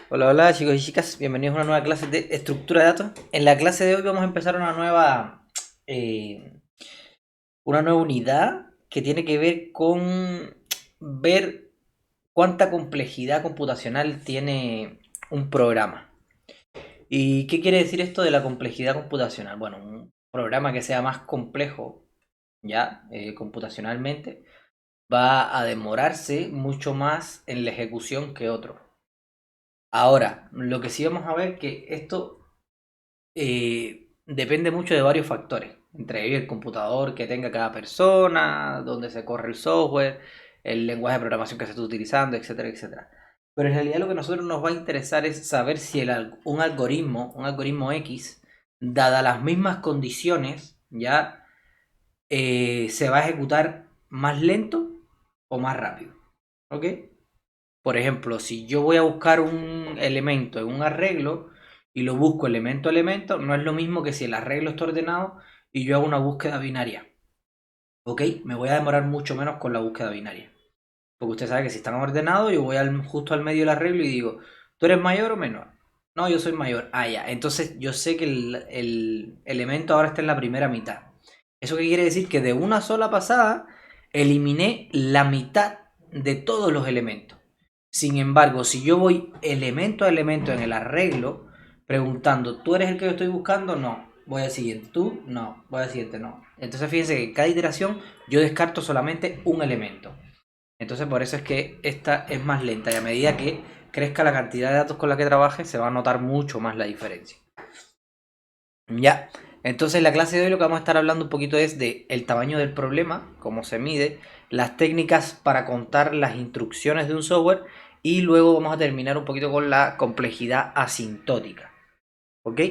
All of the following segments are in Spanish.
Hola, hola chicos y chicas, bienvenidos a una nueva clase de estructura de datos. En la clase de hoy vamos a empezar eh, una nueva unidad que tiene que ver con ver cuánta complejidad computacional tiene un programa. ¿Y qué quiere decir esto de la complejidad computacional? Bueno, un programa que sea más complejo ya computacionalmente va a demorarse mucho más en la ejecución que otro. Ahora, lo que sí vamos a ver que esto depende mucho de varios factores, entre ellos el computador que tenga cada persona, dónde se corre el software, el lenguaje de programación que se está utilizando, etcétera, etcétera. Pero en realidad lo que a nosotros nos va a interesar es saber si un algoritmo X, dadas las mismas condiciones, ya se va a ejecutar más lento o más rápido. ¿Ok? Por ejemplo, si yo voy a buscar un elemento en un arreglo y lo busco elemento a elemento, no es lo mismo que si el arreglo está ordenado y yo hago una búsqueda binaria. ¿Ok? Me voy a demorar mucho menos con la búsqueda binaria. Porque usted sabe que si están ordenados, yo voy justo al medio del arreglo y digo, ¿tú eres mayor o menor? No, yo soy mayor. Ah, ya. Entonces yo sé que el elemento ahora está en la primera mitad. ¿Eso qué quiere decir? Que de una sola pasada eliminé la mitad de todos los elementos. Sin embargo, si yo voy elemento a elemento en el arreglo, preguntando, ¿tú eres el que yo estoy buscando? No. Voy al siguiente. ¿Tú? No. Voy al siguiente. No. Entonces fíjense que en cada iteración yo descarto solamente un elemento. Entonces por eso es que esta es más lenta y a medida que crezca la cantidad de datos con la que trabaje se va a notar mucho más la diferencia. Ya, entonces en la clase de hoy lo que vamos a estar hablando un poquito es de el tamaño del problema, cómo se mide, las técnicas para contar las instrucciones de un software y luego vamos a terminar un poquito con la complejidad asintótica. ¿Ok?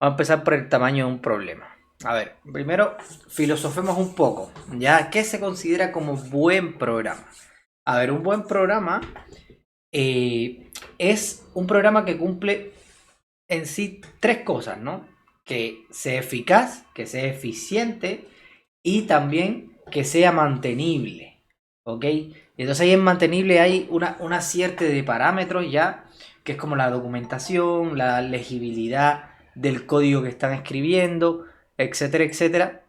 Vamos a empezar por el tamaño de un problema. A ver, primero filosofemos un poco. ¿Ya? ¿Qué se considera como buen programa? A ver, un buen programa es un programa que cumple en sí tres cosas, ¿no? Que sea eficaz, que sea eficiente y también que sea mantenible, ¿ok? Entonces ahí en mantenible hay una cierta de parámetros ya, que es como la documentación, la legibilidad del código que están escribiendo, etcétera, etcétera,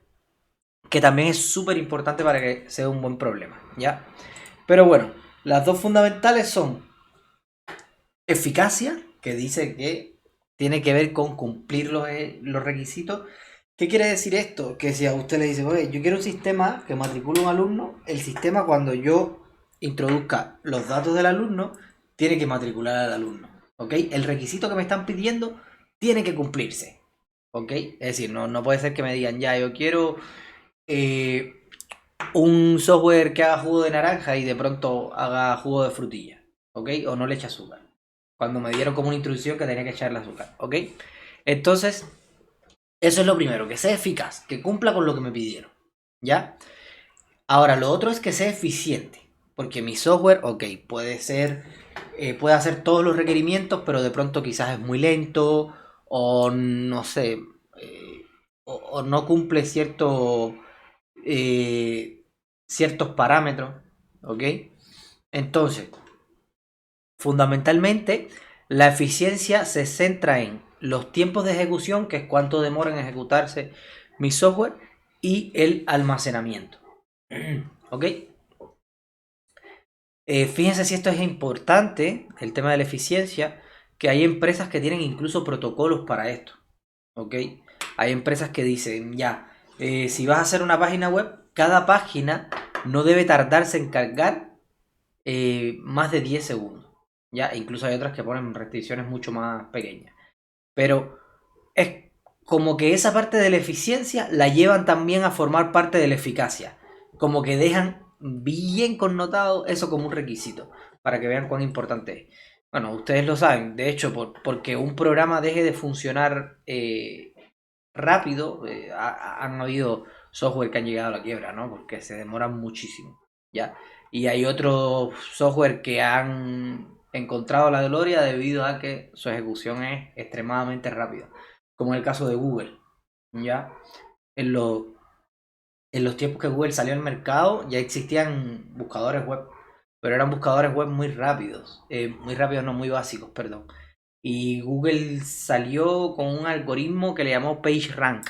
que también es súper importante para que sea un buen problema, ¿ya? Pero bueno, las dos fundamentales son eficacia, que dice que tiene que ver con cumplir los requisitos. ¿Qué quiere decir esto? Que si a usted le dice, oye, yo quiero un sistema que matricule un alumno, el sistema cuando yo introduzca los datos del alumno, tiene que matricular al alumno. ¿Ok? El requisito que me están pidiendo tiene que cumplirse. ¿Ok? Es decir, no puede ser que me digan, ya, yo quiero eh, un software que haga jugo de naranja y de pronto haga jugo de frutilla. ¿Ok? O no le eche azúcar cuando me dieron como una instrucción que tenía que echarle azúcar, ¿ok? Entonces, eso es lo primero, que sea eficaz, que cumpla con lo que me pidieron, ¿ya? Ahora, lo otro es que sea eficiente, porque mi software, ok, puede hacer todos los requerimientos, pero de pronto quizás es muy lento, o no sé, o no cumple eh, ciertos parámetros, ¿ok? Entonces, fundamentalmente, la eficiencia se centra en los tiempos de ejecución, que es cuánto demora en ejecutarse mi software, y el almacenamiento. ¿Ok? Fíjense si esto es importante, el tema de la eficiencia, que hay empresas que tienen incluso protocolos para esto. ¿Ok? Hay empresas que dicen, ya, si vas a hacer una página web, cada página no debe tardarse en cargar más de 10 segundos. Ya, incluso hay otras que ponen restricciones mucho más pequeñas. Pero es como que esa parte de la eficiencia la llevan también a formar parte de la eficacia. Como que dejan bien connotado eso como un requisito. Para que vean cuán importante es. Bueno, ustedes lo saben. De hecho, porque un programa deje de funcionar rápido, han habido software que han llegado a la quiebra, ¿no? Porque se demoran muchísimo, ¿ya? Y hay otros software que han encontrado la gloria debido a que su ejecución es extremadamente rápida, como en el caso de Google, ¿ya? En, lo- en los tiempos que Google salió al mercado ya existían buscadores web pero eran buscadores web muy rápidos, no, muy básicos, perdón. Y Google salió con un algoritmo que le llamó PageRank,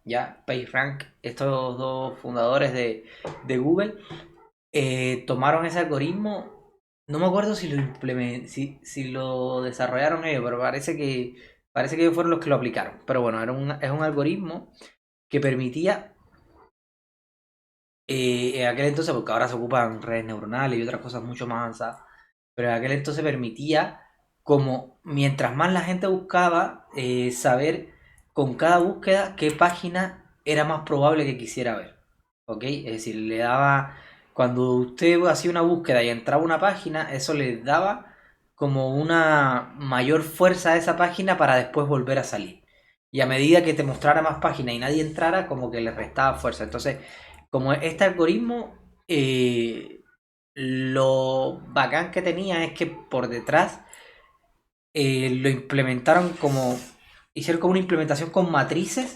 ¿ya? PageRank, estos dos fundadores de Google tomaron ese algoritmo, no me acuerdo si lo si lo desarrollaron ellos, pero parece que ellos fueron los que lo aplicaron. Pero bueno, es un algoritmo que permitía en aquel entonces, porque ahora se ocupan redes neuronales y otras cosas mucho más avanzadas, pero en aquel entonces permitía, como mientras más la gente buscaba, saber con cada búsqueda qué página era más probable que quisiera ver. ¿Ok? Es decir, le daba, cuando usted hacía una búsqueda y entraba a una página, eso le daba como una mayor fuerza a esa página para después volver a salir. Y a medida que te mostrara más páginas y nadie entrara, como que le restaba fuerza. Entonces, como este algoritmo, lo bacán que tenía es que por detrás lo implementaron como, hicieron como una implementación con matrices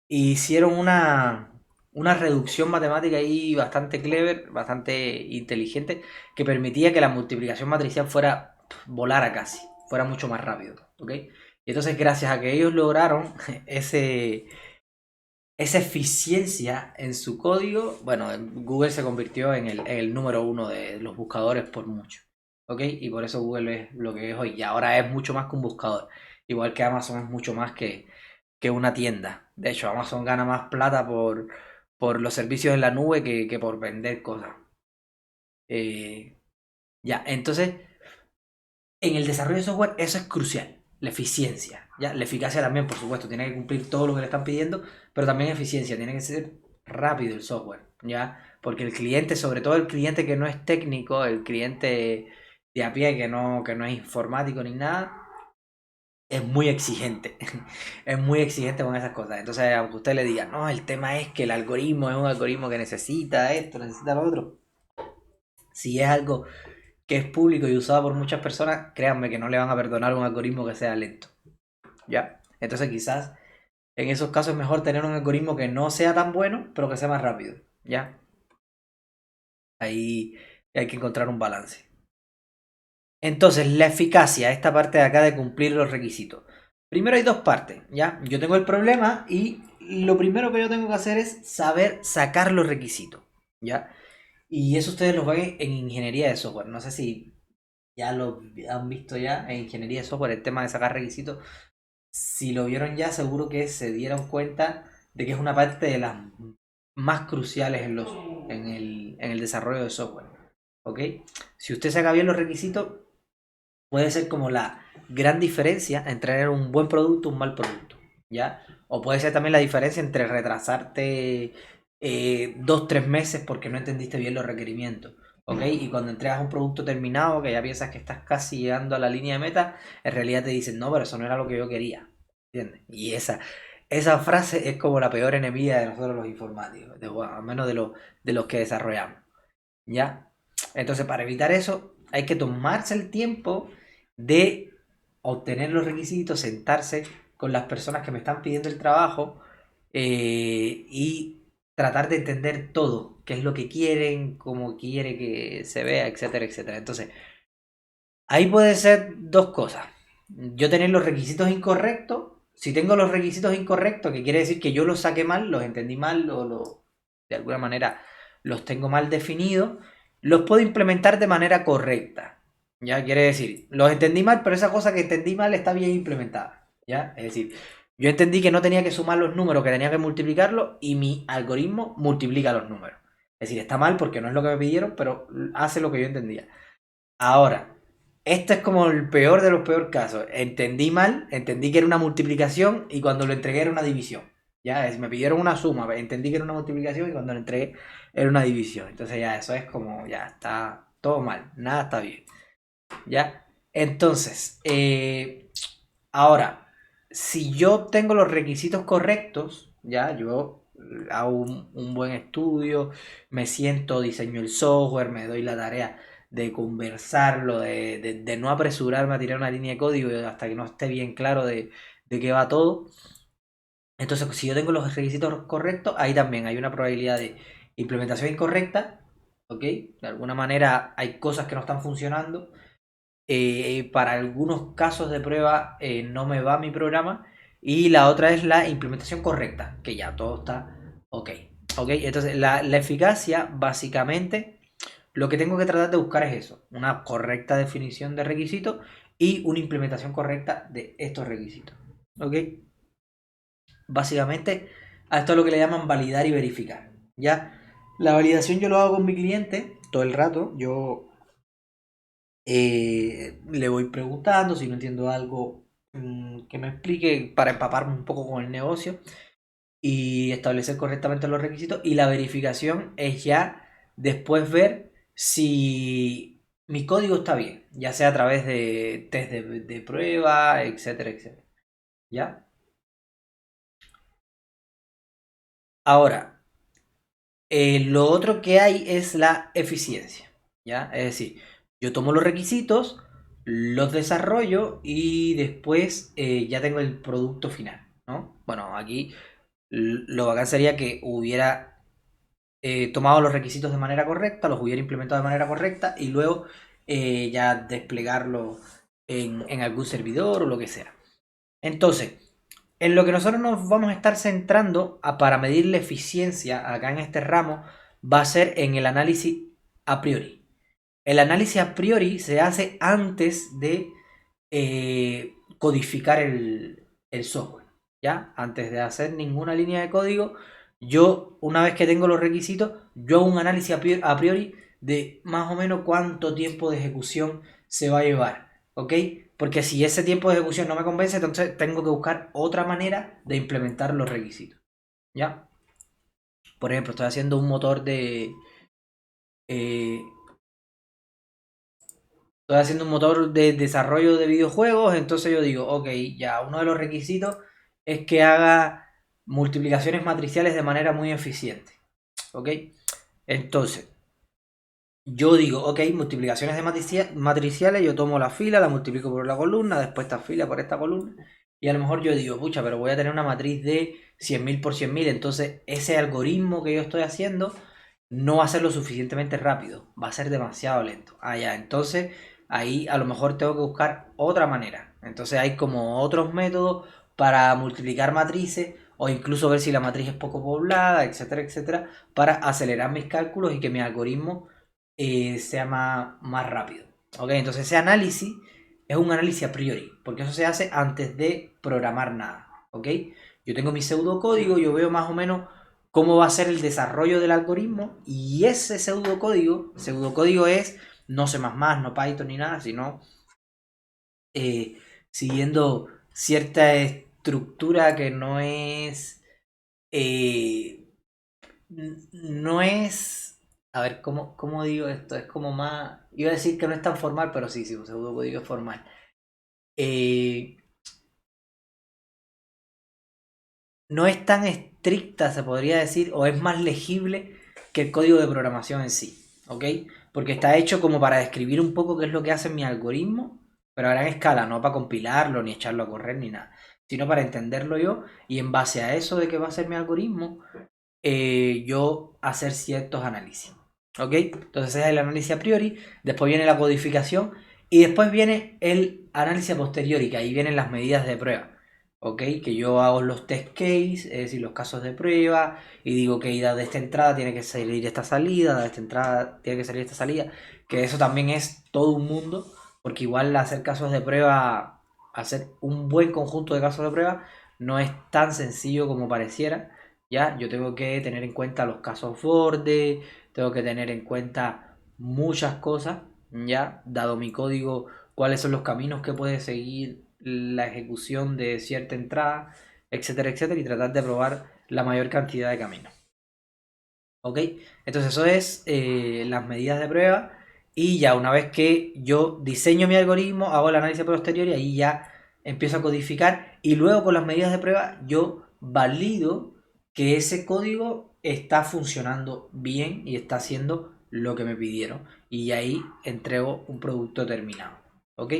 e hicieron una reducción matemática ahí bastante clever, bastante inteligente, que permitía que la multiplicación matricial fuera, volara casi, fuera mucho más rápido, ¿ok? Y entonces gracias a que ellos lograron esa eficiencia en su código, bueno, Google se convirtió en el número uno de los buscadores por mucho. ¿Ok? Y por eso Google es lo que es hoy. Y ahora es mucho más que un buscador. Igual que Amazon es mucho más que una tienda. De hecho, Amazon gana más plata por los servicios en la nube que por vender cosas. Eh, ya, entonces, en el desarrollo de software eso es crucial. La eficiencia. ¿Ya? La eficacia también, por supuesto, tiene que cumplir todo lo que le están pidiendo, pero también eficiencia, tiene que ser rápido el software. ¿Ya? Porque el cliente, sobre todo el cliente que no es técnico, el cliente de a pie que no es informático ni nada, es muy exigente. Es muy exigente con esas cosas. Entonces, aunque usted le diga, no, el tema es que el algoritmo es un algoritmo que necesita esto, necesita lo otro. Si es algo que es público y usado por muchas personas, créanme que no le van a perdonar un algoritmo que sea lento. ¿Ya? Entonces quizás en esos casos es mejor tener un algoritmo que no sea tan bueno, pero que sea más rápido. ¿Ya? Ahí hay que encontrar un balance. Entonces, la eficacia, esta parte de acá de cumplir los requisitos. Primero hay dos partes, ¿ya? Yo tengo el problema y lo primero que yo tengo que hacer es saber sacar los requisitos, ¿ya? Y eso ustedes lo ven en ingeniería de software. No sé si ya lo han visto ya en ingeniería de software, el tema de sacar requisitos. Si lo vieron ya, seguro que se dieron cuenta de que es una parte de las más cruciales en el desarrollo de software. ¿Ok? Si usted saca bien los requisitos, puede ser como la gran diferencia entre tener un buen producto y un mal producto. ¿Ya? O puede ser también la diferencia entre retrasarte 2, 3 meses porque no entendiste bien los requerimientos. ¿Ok? Y cuando entregas un producto terminado, que ya piensas que estás casi llegando a la línea de meta, en realidad te dicen, no, pero eso no era lo que yo quería. ¿Entiendes? Y esa frase es como la peor enemiga de nosotros los informáticos, bueno, al menos de los que desarrollamos. ¿Ya? Entonces, para evitar eso, hay que tomarse el tiempo de obtener los requisitos, sentarse con las personas que me están pidiendo el trabajo y tratar de entender todo, qué es lo que quieren, cómo quiere que se vea, etcétera, etcétera. Entonces, ahí puede ser dos cosas. Yo tener los requisitos incorrectos. Si tengo los requisitos incorrectos, que quiere decir que yo los saqué mal, los entendí mal de alguna manera los tengo mal definidos, los puedo implementar de manera correcta. ¿Ya? Quiere decir, los entendí mal, pero esa cosa que entendí mal está bien implementada. ¿Ya? Es decir, yo entendí que no tenía que sumar los números, que tenía que multiplicarlos y mi algoritmo multiplica los números. Es decir, está mal porque no es lo que me pidieron, pero hace lo que yo entendía. Ahora, esto es como el peor de los peores casos. Entendí mal, entendí que era una multiplicación y cuando lo entregué era una división. Ya, me pidieron una suma, entendí que era una multiplicación y cuando lo entregué era una división. Entonces ya eso es como, ya está todo mal, nada está bien. Ya, entonces, ahora, si yo tengo los requisitos correctos, ya, yo hago un buen estudio, me siento, diseño el software, me doy la tarea de conversarlo, de no apresurarme a tirar una línea de código hasta que no esté bien claro de qué va todo. Entonces, si yo tengo los requisitos correctos, ahí también hay una probabilidad de implementación incorrecta ¿ok? De alguna manera hay cosas que no están funcionando. Para algunos casos de prueba no me va mi programa. Y la otra es la implementación correcta, que ya todo está ok. ¿Ok? Entonces la eficacia básicamente lo que tengo que tratar de buscar es eso, una correcta definición de requisitos y una implementación correcta de estos requisitos. ¿Ok? Básicamente a esto es lo que le llaman validar y verificar. ¿Ya? La validación yo lo hago con mi cliente todo el rato. Yo le voy preguntando si no entiendo algo, que me explique para empaparme un poco con el negocio y establecer correctamente los requisitos. Y la verificación es ya después ver si mi código está bien, ya sea a través de test de prueba, etcétera, etcétera. ¿Ya? Ahora, lo otro que hay es la eficiencia. ¿Ya? Es decir, yo tomo los requisitos, los desarrollo y después ya tengo el producto final, ¿no? Bueno, aquí lo bacán sería que hubiera tomado los requisitos de manera correcta, los hubiera implementado de manera correcta y luego ya desplegarlo en algún servidor o lo que sea. Entonces, en lo que nosotros nos vamos a estar centrando para medir la eficiencia acá en este ramo va a ser en el análisis a priori. El análisis a priori se hace antes de codificar el software, ¿ya? Antes de hacer ninguna línea de código, yo, una vez que tengo los requisitos, yo hago un análisis a priori de más o menos cuánto tiempo de ejecución se va a llevar, ¿ok? Porque si ese tiempo de ejecución no me convence, entonces tengo que buscar otra manera de implementar los requisitos, ¿ya? Por ejemplo, estoy haciendo un motor de... eh, estoy haciendo un motor de desarrollo de videojuegos, entonces yo digo, ok, ya uno de los requisitos es que haga multiplicaciones matriciales de manera muy eficiente, ¿ok? Entonces, yo digo, ok, multiplicaciones de matriciales, yo tomo la fila, la multiplico por la columna, después esta fila por esta columna, y a lo mejor yo digo, pucha, pero voy a tener una matriz de 100.000 por 100.000, entonces ese algoritmo que yo estoy haciendo no va a ser lo suficientemente rápido, va a ser demasiado lento. Ah, ya, entonces ahí a lo mejor tengo que buscar otra manera. Entonces hay como otros métodos para multiplicar matrices o incluso ver si la matriz es poco poblada, etcétera, etcétera, para acelerar mis cálculos y que mi algoritmo sea más rápido. ¿Ok? Entonces ese análisis es un análisis a priori, porque eso se hace antes de programar nada. ¿Ok? Yo tengo mi pseudocódigo, yo veo más o menos cómo va a ser el desarrollo del algoritmo y ese pseudocódigo es no C++, no Python ni nada, sino eh, siguiendo cierta estructura que no es... eh, no es... A ver, ¿cómo digo esto? Es como más... Iba a decir que no es tan formal, pero sí, un pseudocódigo es formal. Eh, no es tan estricta, se podría decir, o es más legible que el código de programación en sí, ¿ok? Porque está hecho como para describir un poco qué es lo que hace mi algoritmo, pero a gran escala, no para compilarlo, ni echarlo a correr, ni nada, sino para entenderlo yo y en base a eso de qué va a ser mi algoritmo, yo hacer ciertos análisis, ¿ok? Entonces ese es el análisis a priori, después viene la codificación y después viene el análisis a posteriori, que ahí vienen las medidas de prueba. ¿Ok? Que yo hago los test case, es decir, los casos de prueba, y digo que de esta entrada tiene que salir esta salida, de esta entrada tiene que salir esta salida, que eso también es todo un mundo, porque igual hacer casos de prueba, hacer un buen conjunto de casos de prueba, no es tan sencillo como pareciera, ¿ya? Yo tengo que tener en cuenta los casos borde, tengo que tener en cuenta muchas cosas, ¿ya? Dado mi código, cuáles son los caminos que puede seguir la ejecución de cierta entrada, etcétera, etcétera, y tratar de probar la mayor cantidad de caminos. ¿Ok? Entonces eso es las medidas de prueba y ya una vez que yo diseño mi algoritmo, hago el análisis posterior y ahí ya empiezo a codificar y luego con las medidas de prueba yo valido que ese código está funcionando bien y está haciendo lo que me pidieron y ahí entrego un producto terminado. ¿Ok?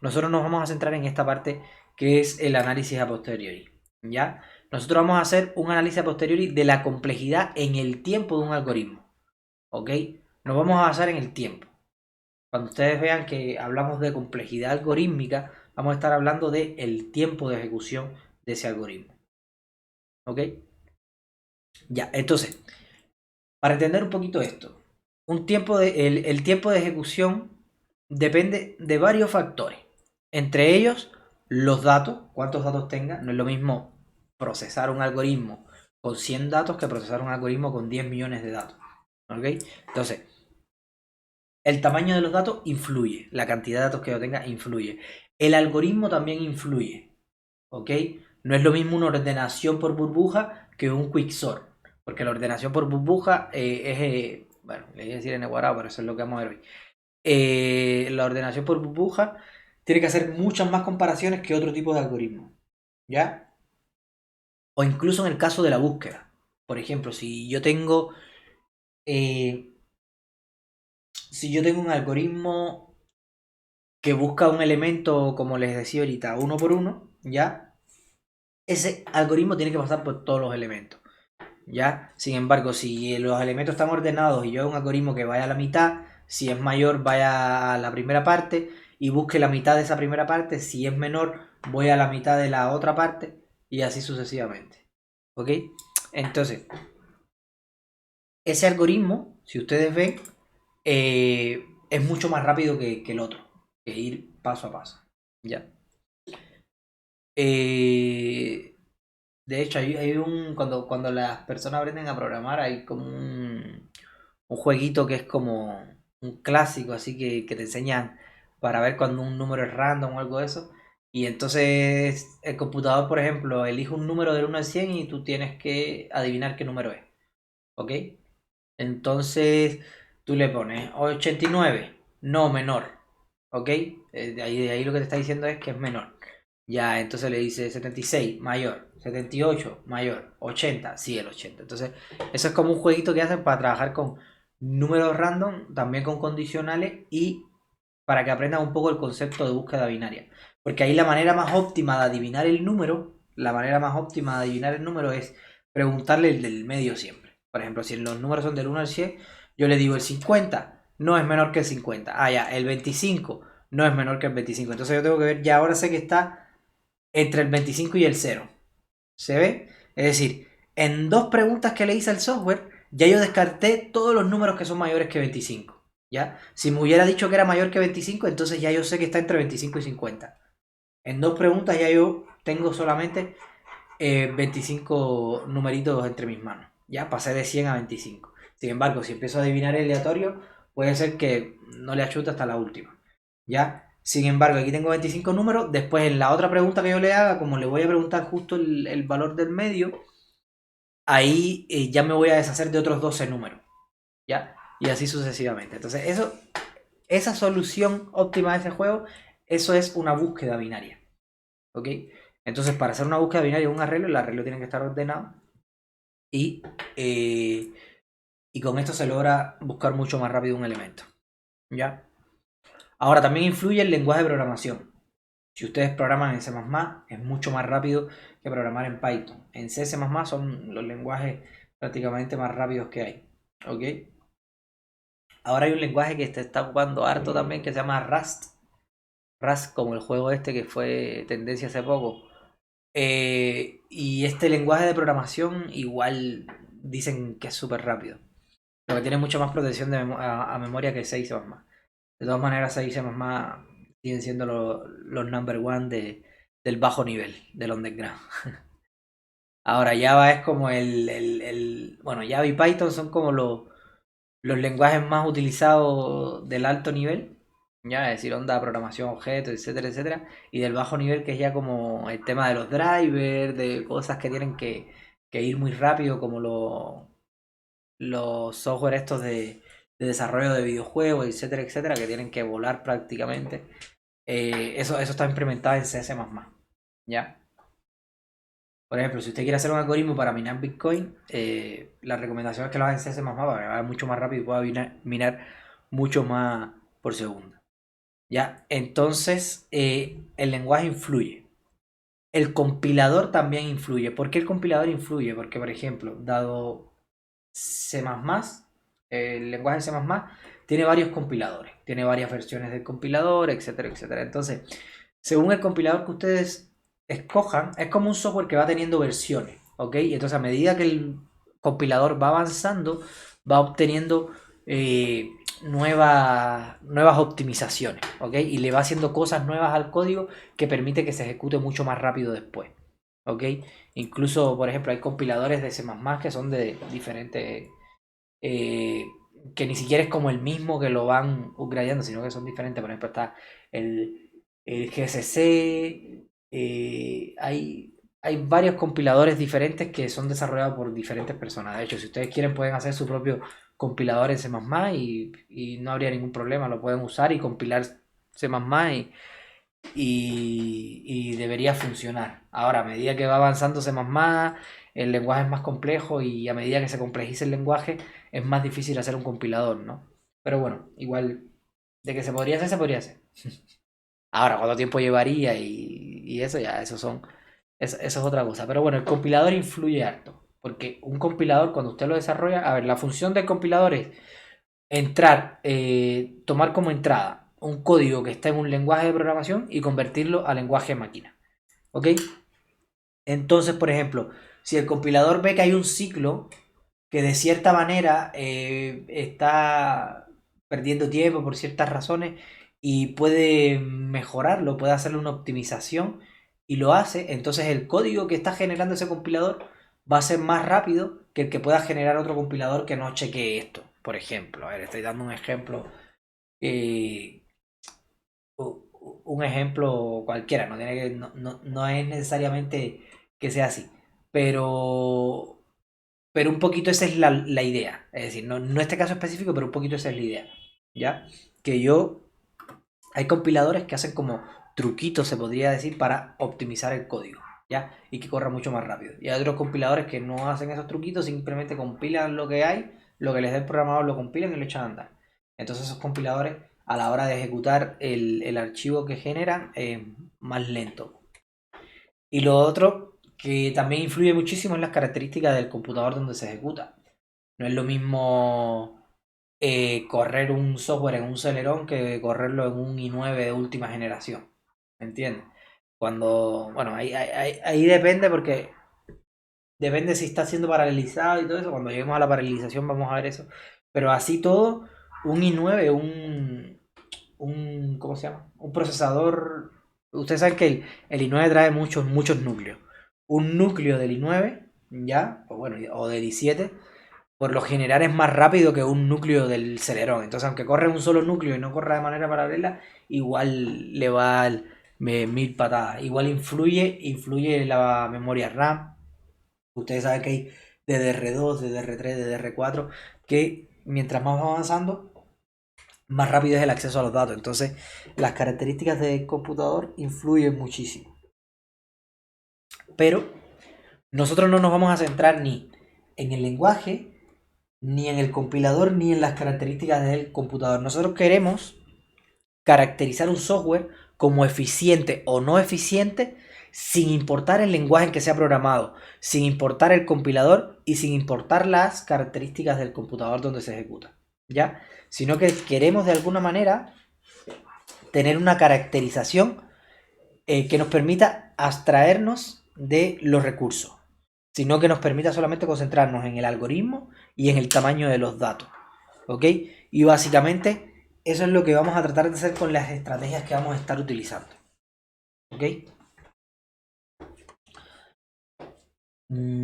Nosotros nos vamos a centrar en esta parte que es el análisis a posteriori. ¿Ya? Nosotros vamos a hacer un análisis a posteriori de la complejidad en el tiempo de un algoritmo. ¿Ok? nos vamos a basar en el tiempo. Cuando ustedes vean que hablamos de complejidad algorítmica, vamos a estar hablando de el tiempo de ejecución de ese algoritmo. ¿Ok? Ya, entonces, para entender un poquito esto, el tiempo de ejecución depende de varios factores. Entre ellos, los datos, cuántos datos tenga. No es lo mismo procesar un algoritmo con 100 datos que procesar un algoritmo con 10 millones de datos. ¿Ok? Entonces, el tamaño de los datos influye. La cantidad de datos que yo tenga influye. El algoritmo también influye. ¿Ok? No es lo mismo una ordenación por burbuja que un quicksort. Porque la ordenación por burbuja bueno, le voy a decir en Eguarao, pero eso es lo que vamos a ver hoy. La ordenación por burbuja tiene que hacer muchas más comparaciones que otro tipo de algoritmo. ¿Ya? O incluso en el caso de la búsqueda. Por ejemplo, eh, si yo tengo un algoritmo que busca un elemento, como les decía ahorita, uno por uno, ¿ya? Ese algoritmo tiene que pasar por todos los elementos. ¿Ya? Sin embargo, si los elementos están ordenados y yo hago un algoritmo que vaya a la mitad, si es mayor, vaya a la primera parte y busque la mitad de esa primera parte, si es menor, voy a la mitad de la otra parte y así sucesivamente. ¿Ok? Entonces, ese algoritmo, si ustedes ven, es mucho más rápido que el otro, que ir paso a paso. ¿Ya? Eh, de hecho, cuando las personas aprenden a programar, hay como un jueguito que es como un clásico, así que te enseñan para ver cuando un número es random o algo de eso. Y entonces el computador, por ejemplo, elige un número del 1 al 100 y tú tienes que adivinar qué número es. ¿Ok? Entonces tú le pones 89, no menor. ¿Ok? De ahí lo que te está diciendo es que es menor. Ya, entonces le dice 76, mayor. 78, mayor. 80, sí, el 80. Entonces, eso es como un jueguito que hacen para trabajar con números random, también con condicionales y para que aprendan un poco el concepto de búsqueda binaria. Porque ahí la manera más óptima de adivinar el número, es preguntarle el del medio siempre. Por ejemplo, si los números son del 1 al 100, yo le digo el 50 no es menor que el 50. Ah, ya, el 25 no es menor que el 25. Entonces yo tengo que ver, ya ahora sé que está entre el 25 y el 0. ¿Se ve? Es decir, en dos preguntas que le hice al software, ya yo descarté todos los números que son mayores que 25. ¿Ya? Si me hubiera dicho que era mayor que 25, entonces ya yo sé que está entre 25 y 50. En dos preguntas ya yo tengo solamente 25 numeritos entre mis manos. Ya pasé de 100 a 25. Sin embargo, si empiezo a adivinar el aleatorio, puede ser que no le achute hasta la última. ¿Ya? Sin embargo, aquí tengo 25 números. Después, en la otra pregunta que yo le haga, como le voy a preguntar justo el valor del medio, ahí ya me voy a deshacer de otros 12 números. ¿Ya? Y así sucesivamente. Entonces, esa solución óptima de ese juego, eso es una búsqueda binaria. ¿Ok? Entonces, para hacer una búsqueda binaria, un arreglo, el arreglo tiene que estar ordenado. Y, eh, y con esto se logra buscar mucho más rápido un elemento. ¿Ya? Ahora, también influye el lenguaje de programación. Si ustedes programan en C++, es mucho más rápido que programar en Python. En C++ son los lenguajes prácticamente más rápidos que hay. ¿Ok? Ahora hay un lenguaje que se está ocupando harto también que se llama Rust. Rust, como el juego este que fue tendencia hace poco. Y este lenguaje de programación igual dicen que es súper rápido. Lo que tiene mucha más protección a memoria que 6 más. De todas maneras, 6 más siguen siendo los number one del bajo nivel, del underground. Ahora Java es como bueno, Java y Python son como los lenguajes más utilizados del alto nivel. Ya, es decir, onda, programación, objetos, etcétera, etcétera. Y del bajo nivel, que es ya como el tema de los drivers, de cosas que tienen que ir muy rápido, como los software estos de desarrollo de videojuegos, etcétera, etcétera, que tienen que volar prácticamente. Eso está implementado en C++. ¿Ya? Por ejemplo, si usted quiere hacer un algoritmo para minar Bitcoin, la recomendación es que lo haga en C++ para que vaya mucho más rápido y pueda minar mucho más por segundo. ¿Ya? Entonces, el lenguaje influye. El compilador también influye. ¿Por qué el compilador influye? Porque, por ejemplo, dado C++, El lenguaje C++ tiene varios compiladores, tiene varias versiones del compilador, etcétera, etcétera. Entonces, según el compilador que ustedes escojan, es como un software que va teniendo versiones, ¿ok? Y entonces a medida que el compilador va avanzando, va obteniendo eh, nuevas optimizaciones, ¿ok? Y le va haciendo cosas nuevas al código que permite que se ejecute mucho más rápido después, ¿ok? Incluso, por ejemplo, hay compiladores de C++ que son de diferentes eh, que ni siquiera es como el mismo que lo van upgradeando, sino que son diferentes. Por ejemplo, está el GCC, hay varios compiladores diferentes que son desarrollados por diferentes personas. De hecho, si ustedes quieren, pueden hacer su propio compilador en C++ y no habría ningún problema, lo pueden usar y compilar C++ y debería funcionar. Ahora, a medida que va avanzando C++, el lenguaje es más complejo y a medida que se complejiza el lenguaje es más difícil hacer un compilador, ¿no? Pero bueno, igual de que se podría hacer, se podría hacer. Ahora, cuánto tiempo llevaría y eso ya, eso es otra cosa. Pero bueno, el compilador influye harto. Porque un compilador, cuando usted lo desarrolla, a ver, la función del compilador es entrar, tomar como entrada un código que está en un lenguaje de programación y convertirlo a lenguaje de máquina. ¿Ok? Entonces, por ejemplo, si el compilador ve que hay un ciclo que de cierta manera está perdiendo tiempo por ciertas razones y puede mejorarlo, puede hacerle una optimización y lo hace, entonces el código que está generando ese compilador va a ser más rápido que el que pueda generar otro compilador que no chequee esto. Por ejemplo, a ver, estoy dando un ejemplo, eh, un ejemplo cualquiera, no es necesariamente que sea así, pero pero un poquito esa es la idea. Es decir, no este caso específico, pero un poquito esa es la idea. ¿Ya? Que hay compiladores que hacen como truquitos, se podría decir, para optimizar el código. ¿Ya? Y que corra mucho más rápido. Y hay otros compiladores que no hacen esos truquitos, simplemente compilan lo que hay, lo que les dé el programador lo compilan y lo echan a andar. Entonces esos compiladores, a la hora de ejecutar el archivo que generan, es más lento. Y lo otro que también influye muchísimo en las características del computador donde se ejecuta. No es lo mismo correr un software en un Celeron que correrlo en un i9 de última generación. ¿Me entiendes? Cuando, bueno, ahí depende porque depende si está siendo paralelizado y todo eso. Cuando lleguemos a la paralelización vamos a ver eso. Pero así todo, un i9, ¿cómo se llama? Un procesador. Ustedes saben que el i9 trae muchos núcleos. Un núcleo del i9, ya, o bueno, o del i7, por lo general es más rápido que un núcleo del Celeron. Entonces, aunque corre un solo núcleo y no corra de manera paralela, igual le va mil patadas. Igual influye la memoria RAM. Ustedes saben que hay DDR2, DDR3, DDR4, que mientras más va avanzando, más rápido es el acceso a los datos. Entonces, las características del computador influyen muchísimo. Pero nosotros no nos vamos a centrar ni en el lenguaje, ni en el compilador, ni en las características del computador. Nosotros queremos caracterizar un software como eficiente o no eficiente sin importar el lenguaje en que sea programado, sin importar el compilador y sin importar las características del computador donde se ejecuta. ¿Ya? Sino que queremos de alguna manera tener una caracterización que nos permita abstraernos de los recursos, sino que nos permita solamente concentrarnos en el algoritmo y en el tamaño de los datos. ¿Ok? Y básicamente eso es lo que vamos a tratar de hacer con las estrategias que vamos a estar utilizando. ¿Ok?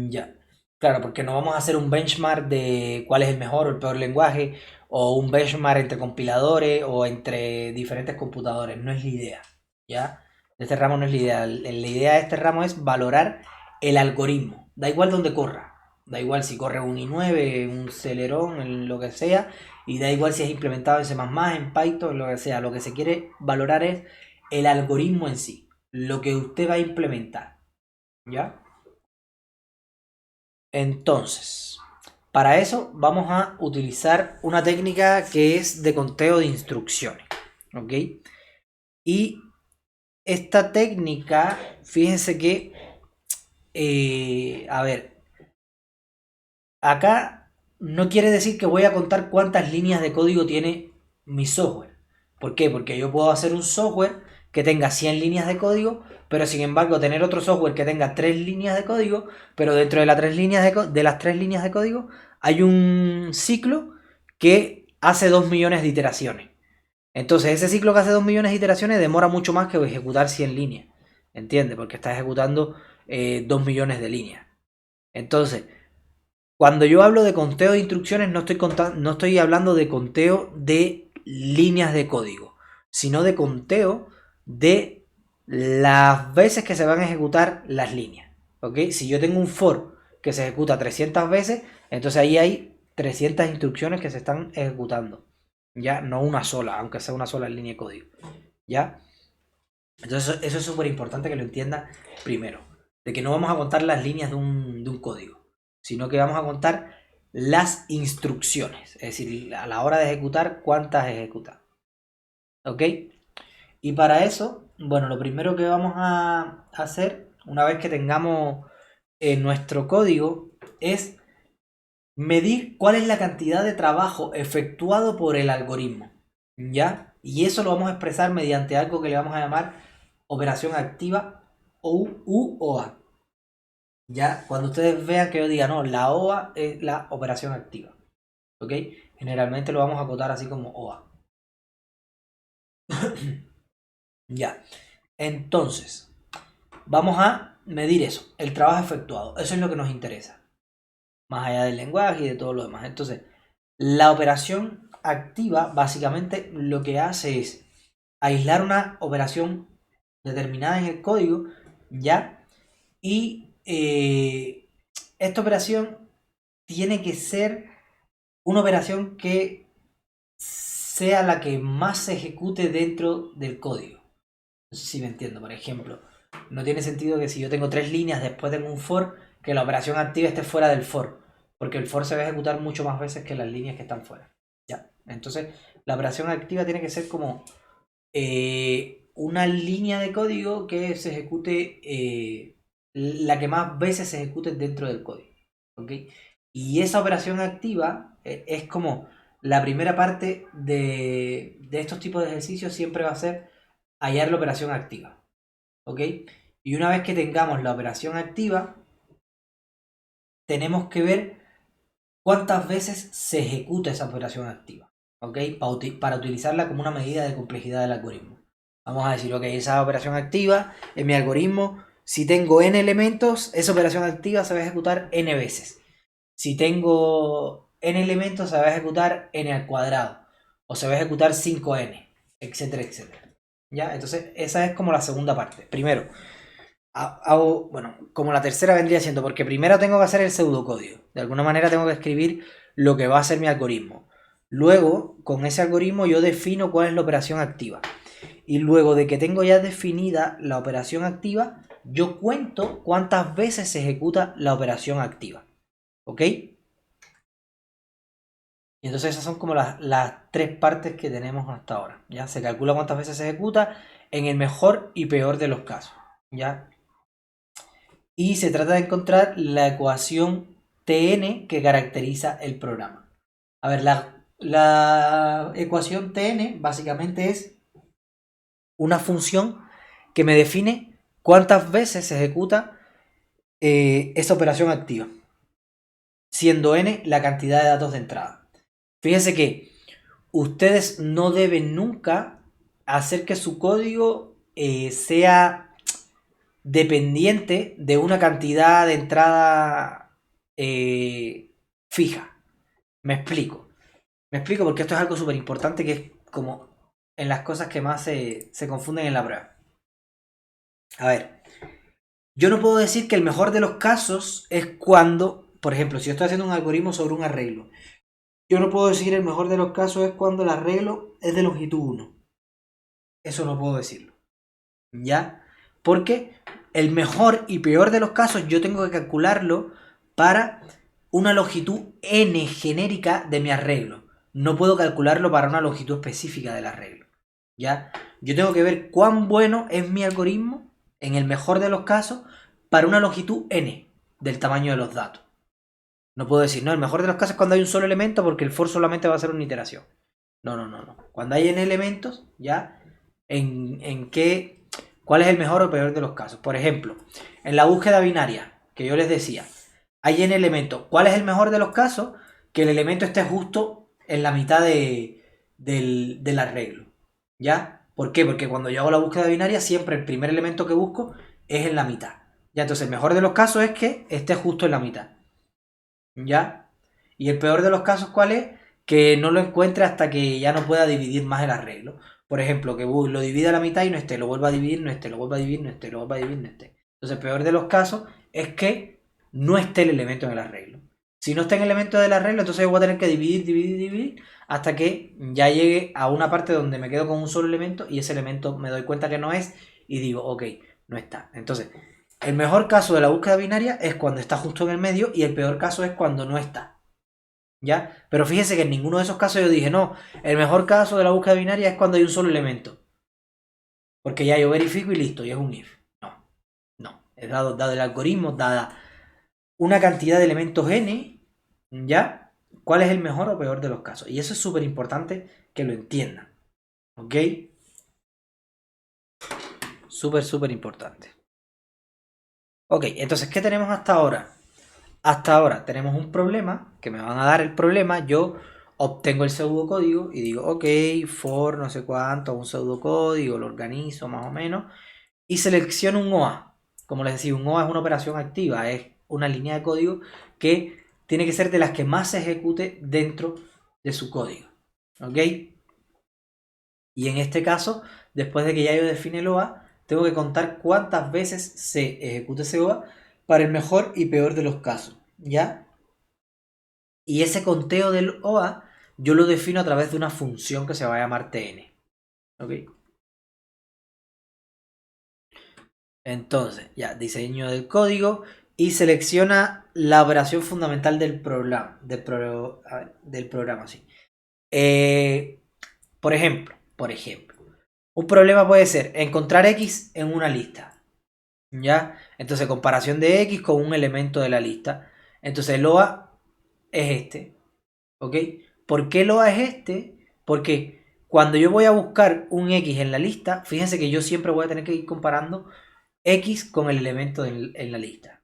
Ya. Claro, porque no vamos a hacer un benchmark de cuál es el mejor o el peor lenguaje, o un benchmark entre compiladores o entre diferentes computadores. No es la idea. ¿Ya? Este ramo no es la idea. La idea de este ramo es valorar el algoritmo. Da igual donde corra. Da igual si corre un i9, un Celeron, en lo que sea. Y da igual si es implementado en C++, en Python, en lo que sea. Lo que se quiere valorar es el algoritmo en sí. Lo que usted va a implementar. ¿Ya? Entonces, para eso vamos a utilizar una técnica que es de conteo de instrucciones. ¿Ok? Y esta técnica, fíjense que, a ver, acá no quiere decir que voy a contar cuántas líneas de código tiene mi software. ¿Por qué? Porque yo puedo hacer un software que tenga 100 líneas de código, pero sin embargo tener otro software que tenga 3 líneas de código, pero dentro de las 3 líneas de las 3 líneas de código hay un ciclo que hace 2 millones de iteraciones. Entonces ese ciclo que hace 2 millones de iteraciones demora mucho más que ejecutar 100 líneas. ¿Entiendes? Porque está ejecutando 2 millones de líneas. Entonces, cuando yo hablo de conteo de instrucciones, no estoy hablando de conteo de líneas de código, sino de conteo de las veces que se van a ejecutar las líneas. ¿Ok? Si yo tengo un for que se ejecuta 300 veces, entonces ahí hay 300 instrucciones que se están ejecutando. Ya, no una sola, aunque sea una sola línea de código. ¿Ya? Entonces eso es súper importante que lo entienda primero. De que no vamos a contar las líneas de un código, sino que vamos a contar las instrucciones. Es decir, a la hora de ejecutar, cuántas ejecuta. ¿Ok? Y para eso, bueno, lo primero que vamos a hacer, una vez que tengamos nuestro código, es medir cuál es la cantidad de trabajo efectuado por el algoritmo. ¿Ya? Y eso lo vamos a expresar mediante algo que le vamos a llamar operación activa o UOA. Ya, cuando ustedes vean que yo diga, no, la OA es la operación activa. ¿Ok? Generalmente lo vamos a acotar así como OA. Ya. Entonces, vamos a medir eso, el trabajo efectuado. Eso es lo que nos interesa. Más allá del lenguaje y de todo lo demás. Entonces, la operación activa básicamente lo que hace es aislar una operación determinada en el código, ¿ya? Y esta operación tiene que ser una operación que sea la que más se ejecute dentro del código. No sé si me entiendo. Por ejemplo, no tiene sentido que si yo tengo 3 líneas, después tengo un for, que la operación activa esté fuera del for, porque el for se va a ejecutar mucho más veces que las líneas que están fuera. Ya. Entonces, la operación activa tiene que ser como una línea de código que se ejecute, la que más veces se ejecute dentro del código. ¿Ok? Y esa operación activa es como la primera parte de estos tipos de ejercicios siempre va a ser hallar la operación activa. ¿Ok? Y una vez que tengamos la operación activa, tenemos que ver cuántas veces se ejecuta esa operación activa. ¿Ok? Para utilizarla como una medida de complejidad del algoritmo. Vamos a decir, ok, esa operación activa en mi algoritmo, si tengo n elementos, esa operación activa se va a ejecutar n veces. Si tengo n elementos, se va a ejecutar n al cuadrado. O se va a ejecutar 5n, etcétera, etcétera. ¿Ya? Entonces, esa es como la segunda parte. Primero, hago, bueno, como la tercera vendría siendo, porque primero tengo que hacer el pseudocódigo. De alguna manera tengo que escribir lo que va a ser mi algoritmo. Luego, con ese algoritmo yo defino cuál es la operación activa. Y luego de que tengo ya definida la operación activa, yo cuento cuántas veces se ejecuta la operación activa. ¿Ok? Y entonces esas son como las 3 partes que tenemos hasta ahora. ¿Ya? Se calcula cuántas veces se ejecuta en el mejor y peor de los casos. ¿Ya? Y se trata de encontrar la ecuación Tn que caracteriza el programa. A ver, la ecuación Tn básicamente es una función que me define cuántas veces se ejecuta esa operación activa, siendo n la cantidad de datos de entrada. Fíjense que ustedes no deben nunca hacer que su código sea dependiente de una cantidad de entrada fija. Me explico. Me explico porque esto es algo súper importante que es como en las cosas que más se confunden en la prueba. A ver, yo no puedo decir que el mejor de los casos es cuando, por ejemplo, si yo estoy haciendo un algoritmo sobre un arreglo, yo no puedo decir el mejor de los casos es cuando el arreglo es de longitud 1. Eso no puedo decirlo. ¿Ya? Porque el mejor y peor de los casos yo tengo que calcularlo para una longitud n genérica de mi arreglo. No puedo calcularlo para una longitud específica del arreglo. ¿Ya? Yo tengo que ver cuán bueno es mi algoritmo, en el mejor de los casos, para una longitud n del tamaño de los datos. No puedo decir, no, el mejor de los casos es cuando hay un solo elemento porque el for solamente va a ser una iteración. No, no, no, no. Cuando hay n elementos, ya, en qué, cuál es el mejor o peor de los casos. Por ejemplo, en la búsqueda binaria, que yo les decía, hay n elementos. ¿Cuál es el mejor de los casos? Que el elemento esté justo en la mitad del arreglo. ¿Ya? ¿Por qué? Porque cuando yo hago la búsqueda binaria, siempre el primer elemento que busco es en la mitad. Ya, entonces el mejor de los casos es que esté justo en la mitad. ¿Ya? Y el peor de los casos, ¿cuál es? Que no lo encuentre hasta que ya no pueda dividir más el arreglo. Por ejemplo, que lo divida a la mitad y no esté, lo vuelva a dividir, no esté, lo vuelva a dividir, no esté, lo vuelva a dividir, no esté. Entonces, el peor de los casos es que no esté el elemento en el arreglo. Si no está en el elemento del arreglo, entonces yo voy a tener que dividir, dividir, dividir, hasta que ya llegue a una parte donde me quedo con un solo elemento y ese elemento me doy cuenta que no es y digo, ok, no está. Entonces, el mejor caso de la búsqueda binaria es cuando está justo en el medio y el peor caso es cuando no está. ¿Ya? Pero fíjese que en ninguno de esos casos yo dije, no, el mejor caso de la búsqueda binaria es cuando hay un solo elemento. Porque ya yo verifico y listo, y es un if. No, no. Es dado el algoritmo, dada una cantidad de elementos n, ¿ya? ¿Cuál es el mejor o peor de los casos? Y eso es súper importante que lo entiendan. ¿Ok? Súper, súper importante. Ok, entonces, ¿qué tenemos hasta ahora? Hasta ahora tenemos un problema, que me van a dar el problema, yo obtengo el pseudocódigo y digo, ok, for no sé cuánto, un pseudocódigo, lo organizo más o menos, y selecciono un OA. Como les decía, un OA es una operación activa, es una línea de código que tiene que ser de las que más se ejecute dentro de su código. ¿Ok? Y en este caso, después de que ya yo define el OA, tengo que contar cuántas veces se ejecuta ese OA para el mejor y peor de los casos. ¿Ya? Y ese conteo del OA yo lo defino a través de una función que se va a llamar tn. ¿Ok? Entonces, ya, diseño del código y selecciona la operación fundamental del programa. Del programa, sí. Por ejemplo, un problema puede ser encontrar X en una lista. ¿Ya? Entonces, comparación de X con un elemento de la lista. Entonces, el OA es este. ¿Ok? ¿Por qué el OA es este? Porque cuando yo voy a buscar un X en la lista, fíjense que yo siempre voy a tener que ir comparando X con el elemento en la lista.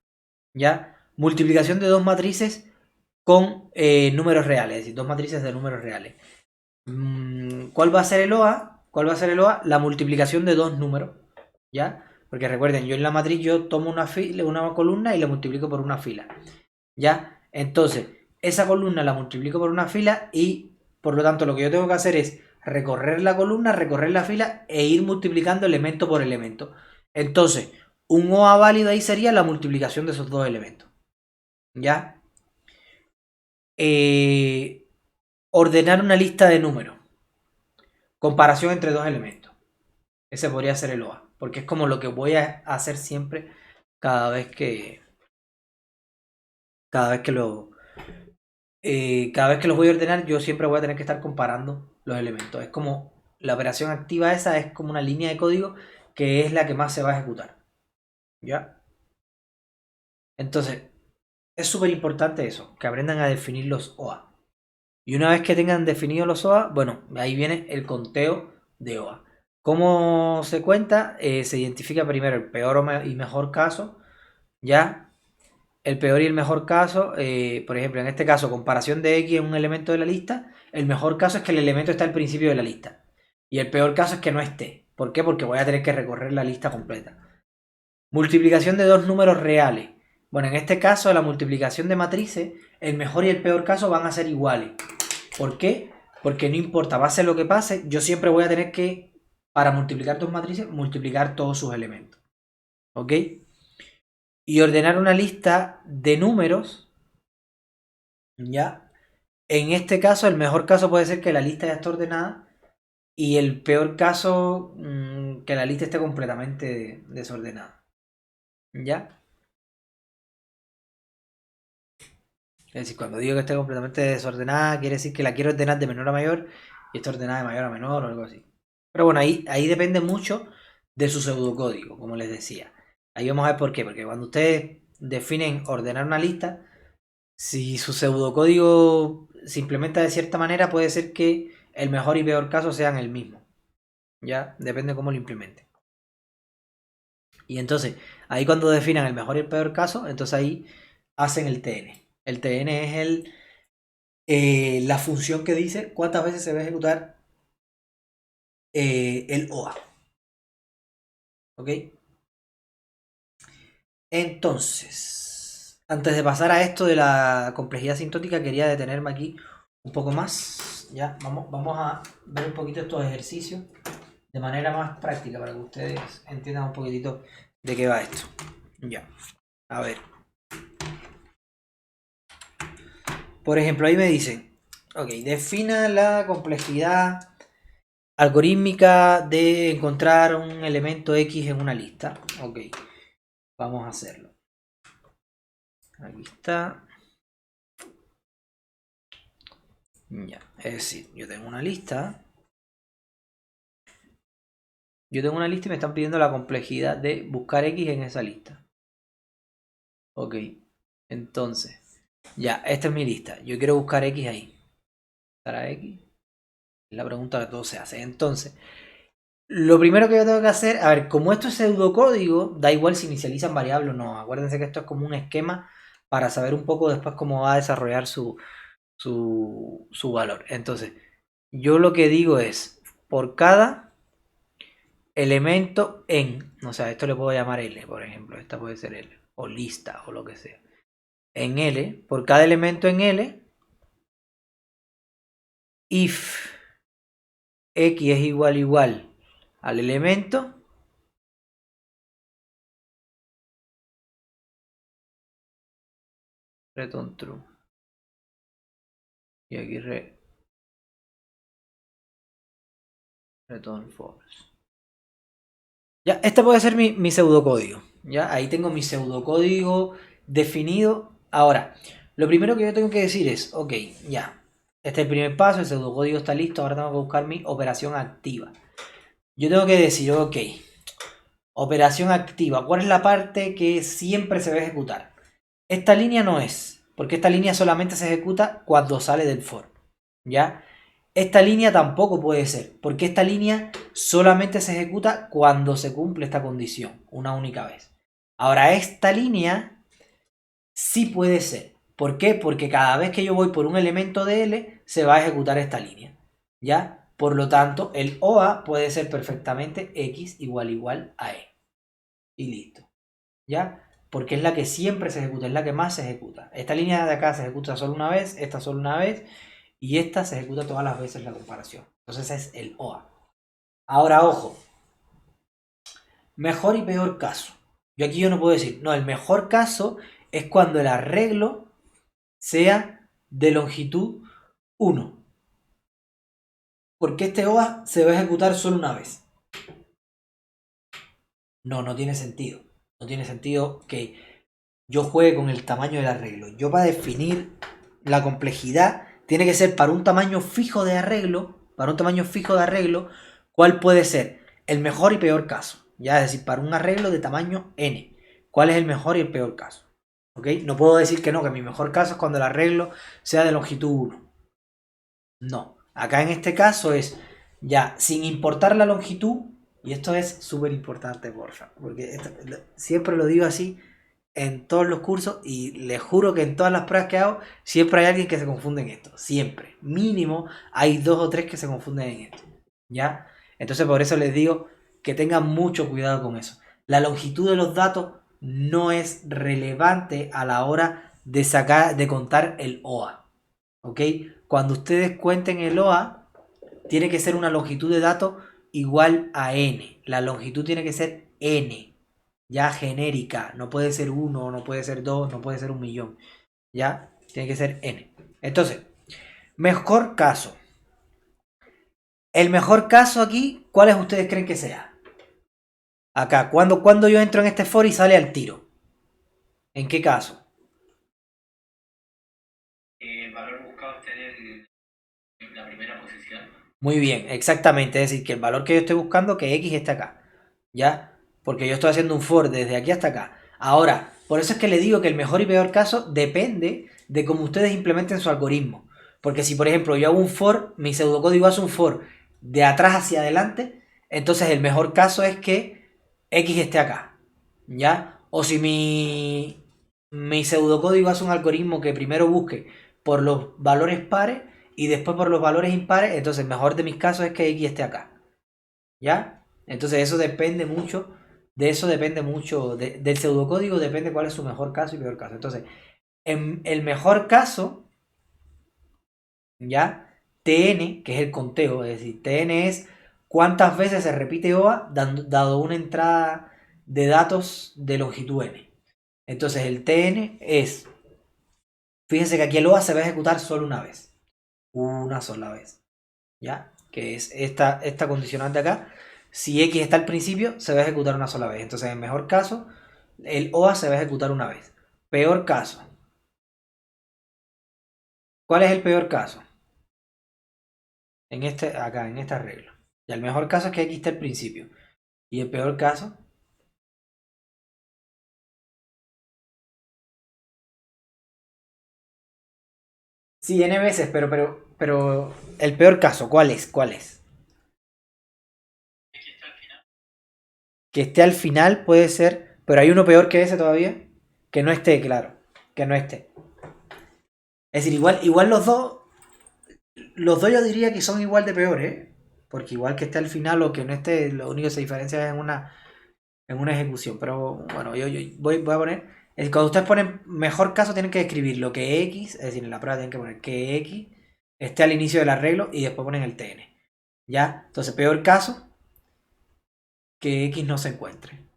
¿Ya? Multiplicación de dos matrices con números reales, es decir, dos matrices de números reales. ¿Cuál va a ser el OA? ¿Cuál va a ser el OA? La multiplicación de dos números. ¿Ya? Porque recuerden, yo en la matriz yo tomo una columna y la multiplico por una fila. ¿Ya? Entonces, esa columna la multiplico por una fila y por lo tanto lo que yo tengo que hacer es recorrer la columna, recorrer la fila e ir multiplicando elemento por elemento. Entonces, un OA válido ahí sería la multiplicación de esos dos elementos. ¿Ya? Ordenar una lista de números. Comparación entre dos elementos. Ese podría ser el OA. Porque es como lo que voy a hacer siempre cada vez que. Cada vez que lo. Cada vez que los voy a ordenar, yo siempre voy a tener que estar comparando los elementos. Es como la operación activa esa es como una línea de código que es la que más se va a ejecutar. ¿Ya? Entonces, es súper importante eso, que aprendan a definir los OA. Y una vez que tengan definidos los OA, bueno, ahí viene el conteo de OA. ¿Cómo se cuenta? Se identifica primero el peor y mejor caso, ¿ya? El peor y el mejor caso, por ejemplo, en este caso, comparación de X en un elemento de la lista, el mejor caso es que el elemento está al principio de la lista. Y el peor caso es que no esté. ¿Por qué? Porque voy a tener que recorrer la lista completa. Multiplicación de dos números reales. Bueno, en este caso, la multiplicación de matrices, el mejor y el peor caso van a ser iguales. ¿Por qué? Porque no importa, pase lo que pase, yo siempre voy a tener que, para multiplicar dos matrices, multiplicar todos sus elementos. ¿Ok? Y ordenar una lista de números, ¿ya? En este caso, el mejor caso puede ser que la lista ya esté ordenada y el peor caso, que la lista esté completamente desordenada. ¿Ya? Es decir, cuando digo que esté completamente desordenada, quiere decir que la quiero ordenar de menor a mayor y está ordenada de mayor a menor o algo así. Pero bueno, ahí depende mucho de su pseudocódigo, como les decía. Ahí vamos a ver por qué. Porque cuando ustedes definen ordenar una lista, Si su pseudocódigo se implementa de cierta manera, puede ser que el mejor y peor caso sean el mismo. Ya, depende cómo lo implemente. Y entonces, ahí cuando definan el mejor y el peor caso, entonces ahí hacen el TN. El TN es la función que dice cuántas veces se va a ejecutar el OA. ¿Ok? Entonces, antes de pasar a esto de la complejidad sintótica, quería detenerme aquí un poco más. Ya, vamos a ver un poquito estos ejercicios de manera más práctica para que ustedes entiendan un poquitito de qué va esto. Ya, a ver. Por ejemplo, ahí me dicen, ok, defina la complejidad algorítmica de encontrar un elemento X en una lista. Ok, vamos a hacerlo. Aquí está. Ya, es decir, yo tengo una lista. Yo tengo una lista y me están pidiendo la complejidad de buscar X en esa lista. Ok, entonces, ya, esta es mi lista. Yo quiero buscar X ahí. ¿Estará X? La pregunta de todo se hace. Entonces, lo primero que yo tengo que hacer, a ver, como esto es pseudocódigo, da igual si inicializan variable o no. Acuérdense que esto es como un esquema para saber un poco después cómo va a desarrollar su valor. Entonces, yo lo que digo es, por cada elemento en, o sea, esto le puedo llamar L, por ejemplo, esta puede ser L, o lista, o lo que sea. En L, por cada elemento en L, if X es igual al elemento, return true. Y aquí return false. Ya, este puede ser mi pseudocódigo. Ya, ahí tengo mi pseudocódigo definido. Ahora, lo primero que yo tengo que decir es, ok, ya, este es el primer paso, el pseudocódigo está listo, ahora tengo que buscar mi operación activa. Yo tengo que decir, ok, operación activa, ¿cuál es la parte que siempre se va a ejecutar? Esta línea no es, porque esta línea solamente se ejecuta cuando sale del for. ¿Ya? Esta línea tampoco puede ser, porque esta línea solamente se ejecuta cuando se cumple esta condición, una única vez. Ahora, esta línea sí puede ser. ¿Por qué? Porque cada vez que yo voy por un elemento de L, se va a ejecutar esta línea. ¿Ya? Por lo tanto, el OA puede ser perfectamente X igual a E. Y listo. ¿Ya? Porque es la que siempre se ejecuta, es la que más se ejecuta. Esta línea de acá se ejecuta solo una vez, esta solo una vez, y esta se ejecuta todas las veces la comparación. Entonces es el OA. Ahora, ojo, mejor y peor caso. Yo no puedo decir, no, el mejor caso es cuando el arreglo sea de longitud 1. Porque este OA se va a ejecutar solo una vez. No, no tiene sentido. No tiene sentido que yo juegue con el tamaño del arreglo. Yo para definir la complejidad tiene que ser para un tamaño fijo de arreglo, ¿cuál puede ser el mejor y peor caso? Ya, es decir, para un arreglo de tamaño n, ¿cuál es el mejor y el peor caso? ¿Ok? No puedo decir que no, que mi mejor caso es cuando el arreglo sea de longitud 1. No, acá en este caso es ya, sin importar la longitud, y esto es súper importante, porfa, porque siempre lo digo así en todos los cursos y les juro que en todas las pruebas que hago siempre hay alguien que se confunde en esto, siempre, mínimo hay 2 o 3 que se confunden en esto, ¿ya? Entonces por eso les digo que tengan mucho cuidado con eso. La longitud de los datos no es relevante a la hora de contar el OA, ¿ok? Cuando ustedes cuenten el OA, tiene que ser una longitud de datos igual a n. La longitud tiene que ser n, ya genérica. No puede ser 1, no puede ser 2, no puede ser 1.000.000. Ya, tiene que ser n. Entonces, mejor caso. El mejor caso aquí, ¿cuáles ustedes creen que sea? Acá, cuando yo entro en este for y sale al tiro. ¿En qué caso? El valor buscado está en la primera posición. Muy bien, exactamente. Es decir, que el valor que yo estoy buscando, que X esté acá. ¿Ya? Porque yo estoy haciendo un for desde aquí hasta acá. Ahora, Por eso es que le digo que el mejor y peor caso depende de cómo ustedes implementen su algoritmo. Porque si, por ejemplo, yo hago un for, mi pseudocódigo hace un for de atrás hacia adelante, entonces el mejor caso es que X esté acá. ¿Ya? O si mi pseudocódigo hace un algoritmo que primero busque por los valores pares y después por los valores impares, entonces el mejor de mis casos es que X esté acá. ¿Ya? Entonces eso depende mucho, de eso depende mucho, del pseudocódigo depende cuál es su mejor caso y peor caso. Entonces, en el mejor caso, ¿ya? TN, que es el conteo, es decir, TN es cuántas veces se repite OA dado una entrada de datos de longitud n. Entonces el TN es, fíjense que aquí el OA se va a ejecutar solo una sola vez, ¿ya? Que es esta condicionante acá. Si X está al principio, se va a ejecutar una sola vez. Entonces, en mejor caso, el OA se va a ejecutar una vez. Peor caso. ¿Cuál es el peor caso? Acá, en este arreglo. Y el mejor caso es que X está al principio. Y el peor caso, sí, n veces, pero el peor caso, ¿cuál es? ¿Cuál es? Que esté al final puede ser, pero hay uno peor que ese todavía, que no esté, claro, que no esté. Es decir, igual los dos yo diría que son igual de peores, ¿eh? Porque igual que esté al final o que no esté, lo único que se diferencia es en una ejecución. Pero bueno, yo voy a poner, cuando ustedes ponen mejor caso tienen que escribir lo que X, es decir, en la prueba tienen que poner que X esté al inicio del arreglo y después ponen el TN. ¿Ya? Entonces, peor caso, que X no se encuentre.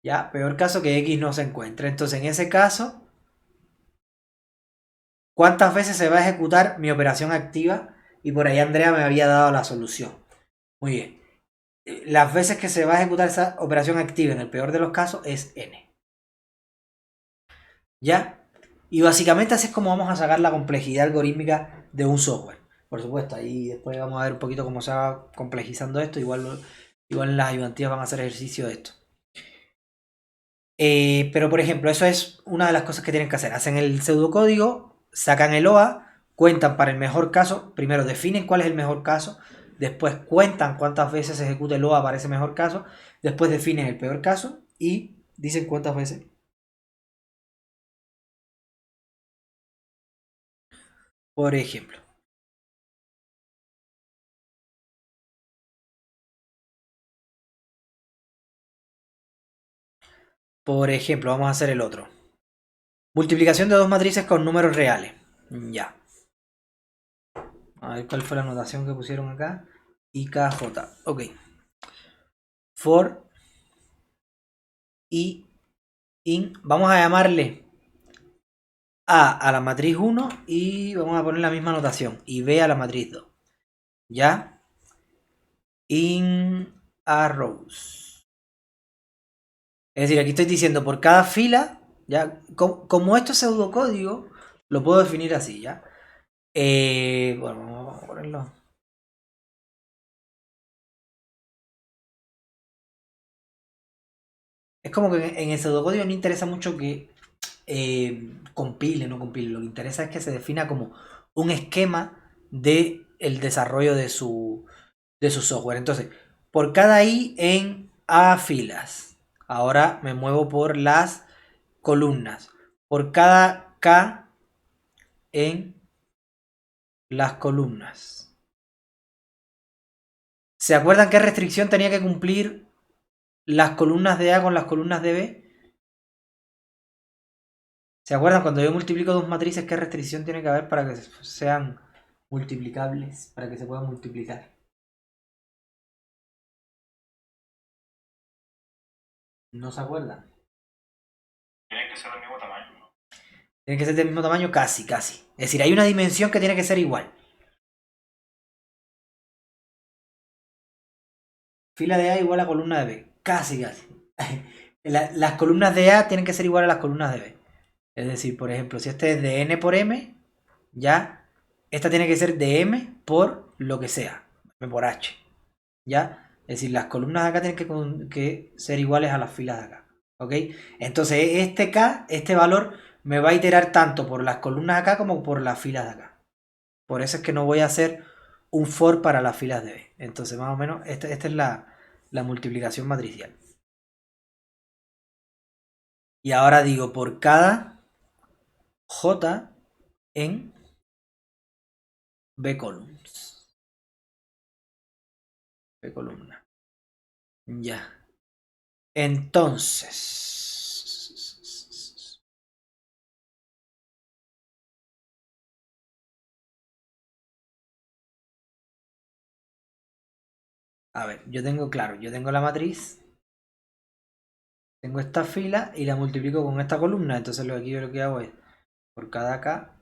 ¿Ya? Peor caso que X no se encuentre. Entonces, en ese caso, ¿cuántas veces se va a ejecutar mi operación activa? Y por ahí Andrea me había dado la solución. Muy bien. Las veces que se va a ejecutar esa operación activa en el peor de los casos es n. ¿Ya? Y básicamente así es como vamos a sacar la complejidad algorítmica de un software. Por supuesto, ahí después vamos a ver un poquito cómo se va complejizando esto. Igual en las ayudantías van a hacer ejercicio de esto. Pero por ejemplo, eso es una de las cosas que tienen que hacer. Hacen el pseudocódigo, sacan el OA, cuentan para el mejor caso. Primero definen cuál es el mejor caso. Después cuentan cuántas veces se ejecuta el OA para ese mejor caso. Después definen el peor caso y dicen cuántas veces. Por ejemplo. Por ejemplo, vamos a hacer el otro. Multiplicación de dos matrices con números reales. Ya. A ver cuál fue la notación que pusieron acá. IKJ. Ok. For i in. Vamos a llamarle A la matriz 1 y vamos a poner la misma notación. Y B a la matriz 2. ¿Ya? In arrows. Es decir, aquí estoy diciendo por cada fila, ¿ya? Como esto es pseudocódigo, lo puedo definir así, ¿ya? Bueno, vamos a ponerlo. Es como que en el pseudocódigo no interesa mucho que compile, no compile. Lo que interesa es que se defina como un esquema de el desarrollo de su software. Entonces, por cada i en a filas. Ahora me muevo por las columnas. Por cada k en las columnas. ¿Se acuerdan qué restricción tenía que cumplir las columnas de A con las columnas de B? ¿Se acuerdan cuando yo multiplico dos matrices qué restricción tiene que haber para que sean multiplicables, para que se puedan multiplicar? ¿No se acuerdan? Tienen que ser del mismo tamaño, ¿no? Tiene que ser del mismo tamaño, casi, casi. Es decir, hay una dimensión que tiene que ser igual. Fila de A igual a columna de B. Casi, casi. Las columnas de A tienen que ser igual a las columnas de B. Es decir, por ejemplo, si este es de n por m, ya, esta tiene que ser de m por lo que sea, m por h. ¿Ya? Es decir, las columnas de acá tienen que ser iguales a las filas de acá. ¿Ok? Entonces este K, este valor, me va a iterar tanto por las columnas acá como por las filas de acá. Por eso es que no voy a hacer un for para las filas de B. Entonces más o menos esta es la multiplicación matricial. Y ahora digo por cada J en B columns. B columna. Ya. Entonces. A ver, yo tengo, claro, yo tengo la matriz. Tengo esta fila y la multiplico con esta columna. Entonces lo aquí yo lo que hago es, por cada K,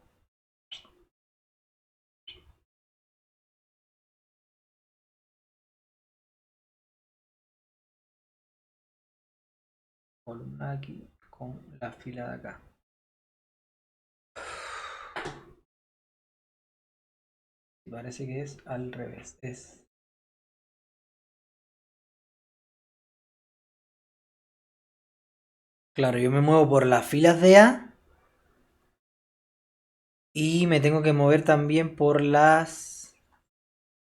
columna aquí con la fila de acá. Parece que es al revés. Claro, yo me muevo por las filas de A y me tengo que mover también por las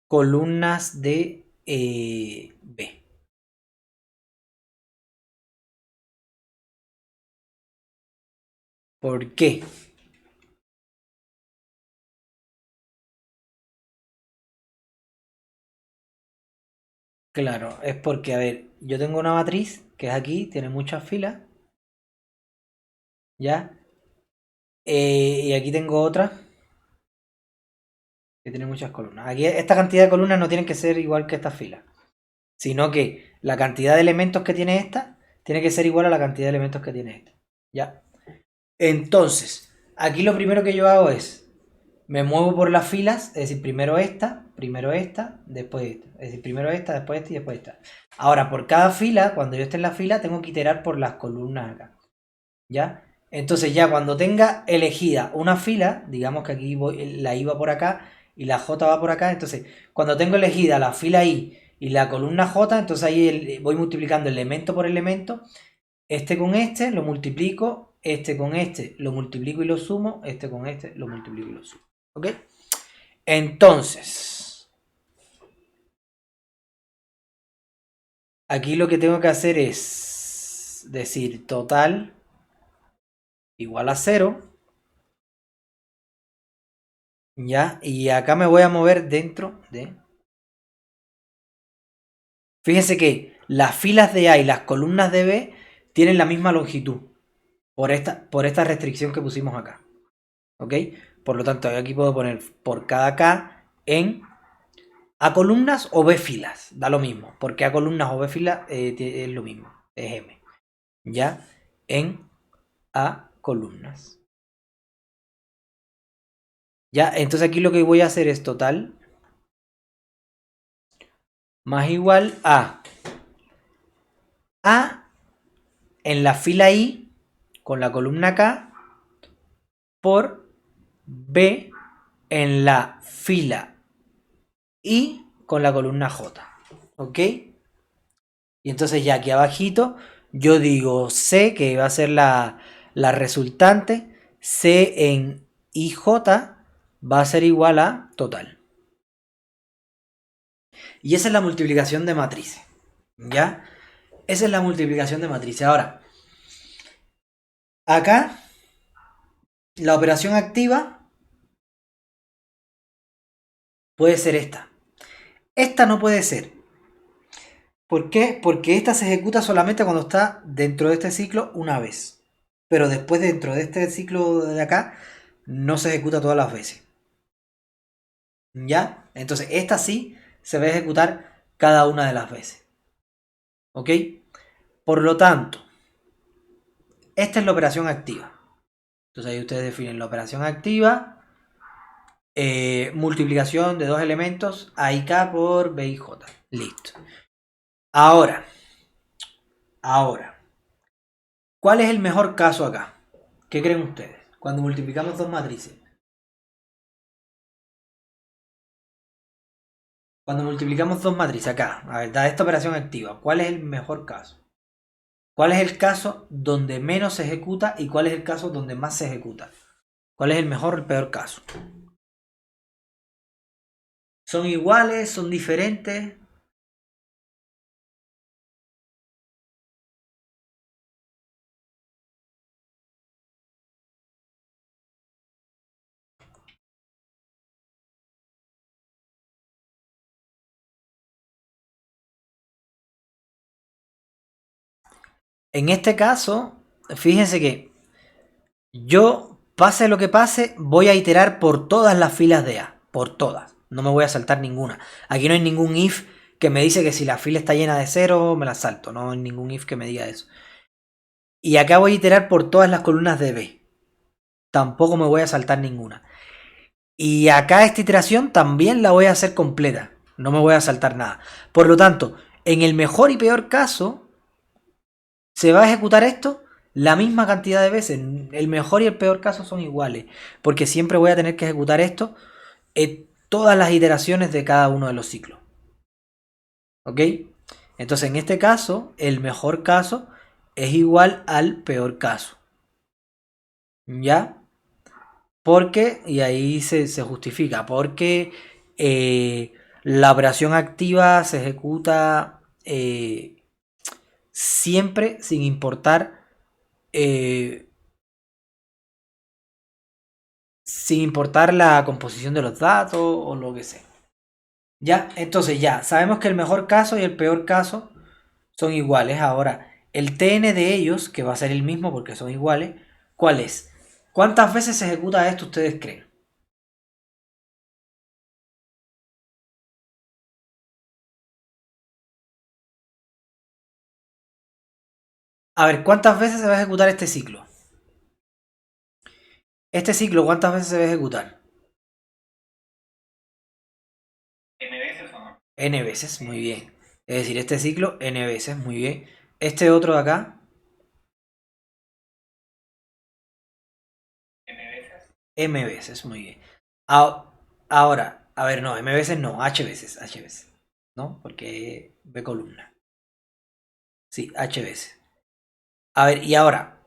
columnas de B. ¿Por qué? Claro, es porque, a ver, yo tengo una matriz que es aquí, tiene muchas filas, ¿ya? Y aquí tengo otra que tiene muchas columnas. Aquí esta cantidad de columnas no tienen que ser igual que estas filas, sino que la cantidad de elementos que tiene esta tiene que ser igual a la cantidad de elementos que tiene esta, ¿ya? Entonces, aquí lo primero que yo hago es, me muevo por las filas, es decir, primero esta, después esta. Es decir, primero esta, después esta y después esta. Ahora, por cada fila, cuando yo esté en la fila, tengo que iterar por las columnas acá, ¿ya? Entonces ya cuando tenga elegida una fila, digamos que aquí la I va por acá y la J va por acá, entonces cuando tengo elegida la fila I y la columna J, entonces ahí voy multiplicando elemento por elemento, este con este lo multiplico, este con este lo multiplico y lo sumo, este con este lo multiplico y lo sumo. ¿Ok? Entonces, aquí lo que tengo que hacer es decir total igual a 0. ¿Ya? Y acá me voy a mover dentro de... Fíjense que las filas de A y las columnas de B tienen la misma longitud por esta restricción que pusimos acá. ¿Ok? Por lo tanto, aquí puedo poner por cada K en A columnas o B filas. Da lo mismo. Porque A columnas o B filas es lo mismo. Es M. ¿Ya? En A columnas. ¿Ya? Entonces aquí lo que voy a hacer es total más igual a A en la fila I con la columna K por B en la fila I con la columna J. ¿Ok? Y entonces ya aquí abajito yo digo C, que va a ser la resultante. C en IJ va a ser igual a total. Y esa es la multiplicación de matrices. ¿Ya? Esa es la multiplicación de matrices. Ahora, acá la operación activa puede ser esta. Esta no puede ser. ¿Por qué? Porque esta se ejecuta solamente cuando está dentro de este ciclo una vez. Pero después dentro de este ciclo de acá no se ejecuta todas las veces. ¿Ya? Entonces esta sí se va a ejecutar cada una de las veces. ¿Ok? Por lo tanto, esta es la operación activa. Entonces ahí ustedes definen la operación activa. Multiplicación de dos elementos A y K por B y J. Listo. Ahora, ¿cuál es el mejor caso acá? ¿Qué creen ustedes? Cuando multiplicamos dos matrices. Cuando multiplicamos dos matrices acá, a ver, da esta operación activa, ¿cuál es el mejor caso? ¿Cuál es el caso donde menos se ejecuta y cuál es el caso donde más se ejecuta? ¿Cuál es el mejor o el peor caso? ¿Son iguales? ¿Son diferentes? En este caso, fíjense que yo, pase lo que pase, voy a iterar por todas las filas de A. Por todas. No me voy a saltar ninguna. Aquí no hay ningún if que me dice que si la fila está llena de cero, me la salto. No hay ningún if que me diga eso. Y acá voy a iterar por todas las columnas de B. Tampoco me voy a saltar ninguna. Y acá esta iteración también la voy a hacer completa. No me voy a saltar nada. Por lo tanto, en el mejor y peor caso, se va a ejecutar esto la misma cantidad de veces. El mejor y el peor caso son iguales. Porque siempre voy a tener que ejecutar esto en todas las iteraciones de cada uno de los ciclos. ¿Ok? Entonces en este caso, el mejor caso es igual al peor caso. ¿Ya? Porque, y ahí se justifica, porque la operación activa se ejecuta siempre eh, sin importar la composición de los datos o lo que sea. Ya, entonces ya, sabemos que el mejor caso y el peor caso son iguales. Ahora, el TN de ellos, que va a ser el mismo porque son iguales, ¿cuál es? ¿Cuántas veces se ejecuta esto ustedes creen? A ver, ¿cuántas veces se va a ejecutar este ciclo? Este ciclo, ¿cuántas veces se va a ejecutar? ¿N veces o no? N veces, muy bien. Es decir, este ciclo, N veces, muy bien. Este otro de acá, ¿N veces? M veces, muy bien. Ahora, a ver, no, M veces no, H veces, H veces. ¿No? Porque B columna. Sí, H veces. A ver, y ahora,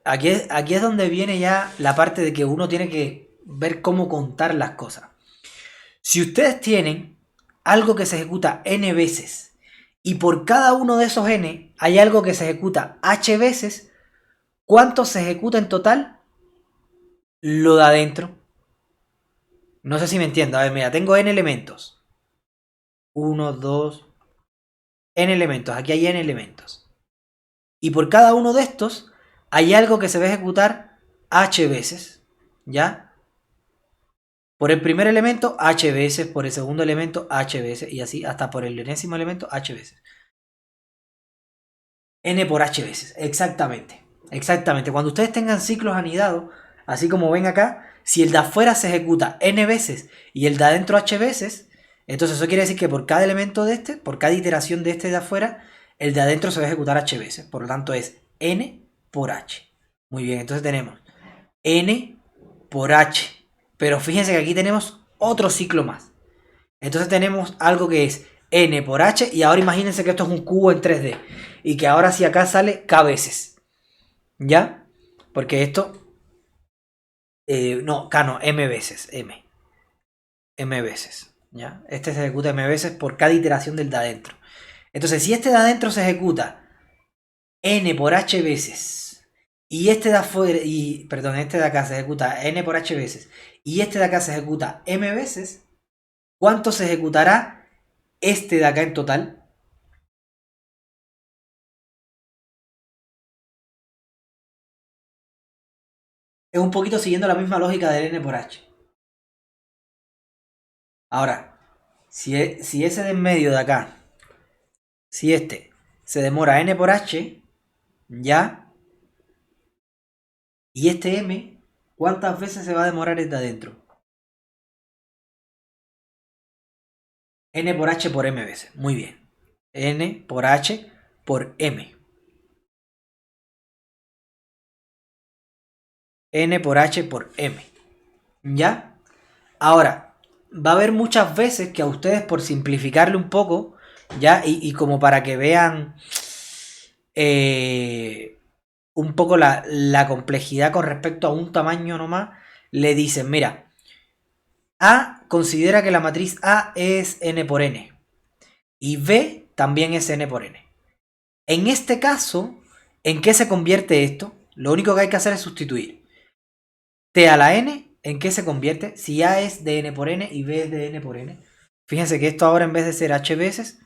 aquí es donde viene ya la parte de que uno tiene que ver cómo contar las cosas. Si ustedes tienen algo que se ejecuta N veces y por cada uno de esos N hay algo que se ejecuta H veces, ¿cuánto se ejecuta en total? Lo de adentro. No sé si me entiendo. A ver, mira, tengo N elementos. Uno, dos, N elementos. Aquí hay N elementos. Y por cada uno de estos hay algo que se va a ejecutar H veces. ¿Ya? Por el primer elemento, H veces. Por el segundo elemento, H veces. Y así hasta por el enésimo elemento, H veces. N por H veces. Exactamente. Exactamente. Cuando ustedes tengan ciclos anidados, así como ven acá, si el de afuera se ejecuta N veces y el de adentro H veces, entonces eso quiere decir que por cada elemento de este, por cada iteración de este de afuera, el de adentro se va a ejecutar H veces. Por lo tanto es N por H. Muy bien, entonces tenemos N por H. Pero fíjense que aquí tenemos otro ciclo más. Entonces tenemos algo que es N por H y ahora imagínense que esto es un cubo en 3D y que ahora si acá sale K veces. ¿Ya? Porque esto... no, K no, M veces. M veces. ¿Ya? Este se ejecuta M veces por cada iteración del de adentro. Entonces si este de adentro se ejecuta N por H veces y este de afuera, y perdón, este de acá se ejecuta N por H veces y este de acá se ejecuta M veces, ¿cuánto se ejecutará este de acá en total? Es un poquito siguiendo la misma lógica del N por H. Ahora, si ese de en medio de acá, si este se demora N por H, ya, y este M, ¿cuántas veces se va a demorar este adentro? N por H por M veces. Muy bien. N por H por M. N por H por M. ¿Ya? Ahora, va a haber muchas veces que a ustedes, por simplificarle un poco, ¿ya? Y como para que vean un poco la complejidad con respecto a un tamaño nomás, le dicen, mira, A considera que la matriz A es n por n y B también es n por n. En este caso, ¿en qué se convierte esto? Lo único que hay que hacer es sustituir t a la n, ¿en qué se convierte? Si A es de n por n y B es de n por n. Fíjense que esto ahora en vez de ser h veces,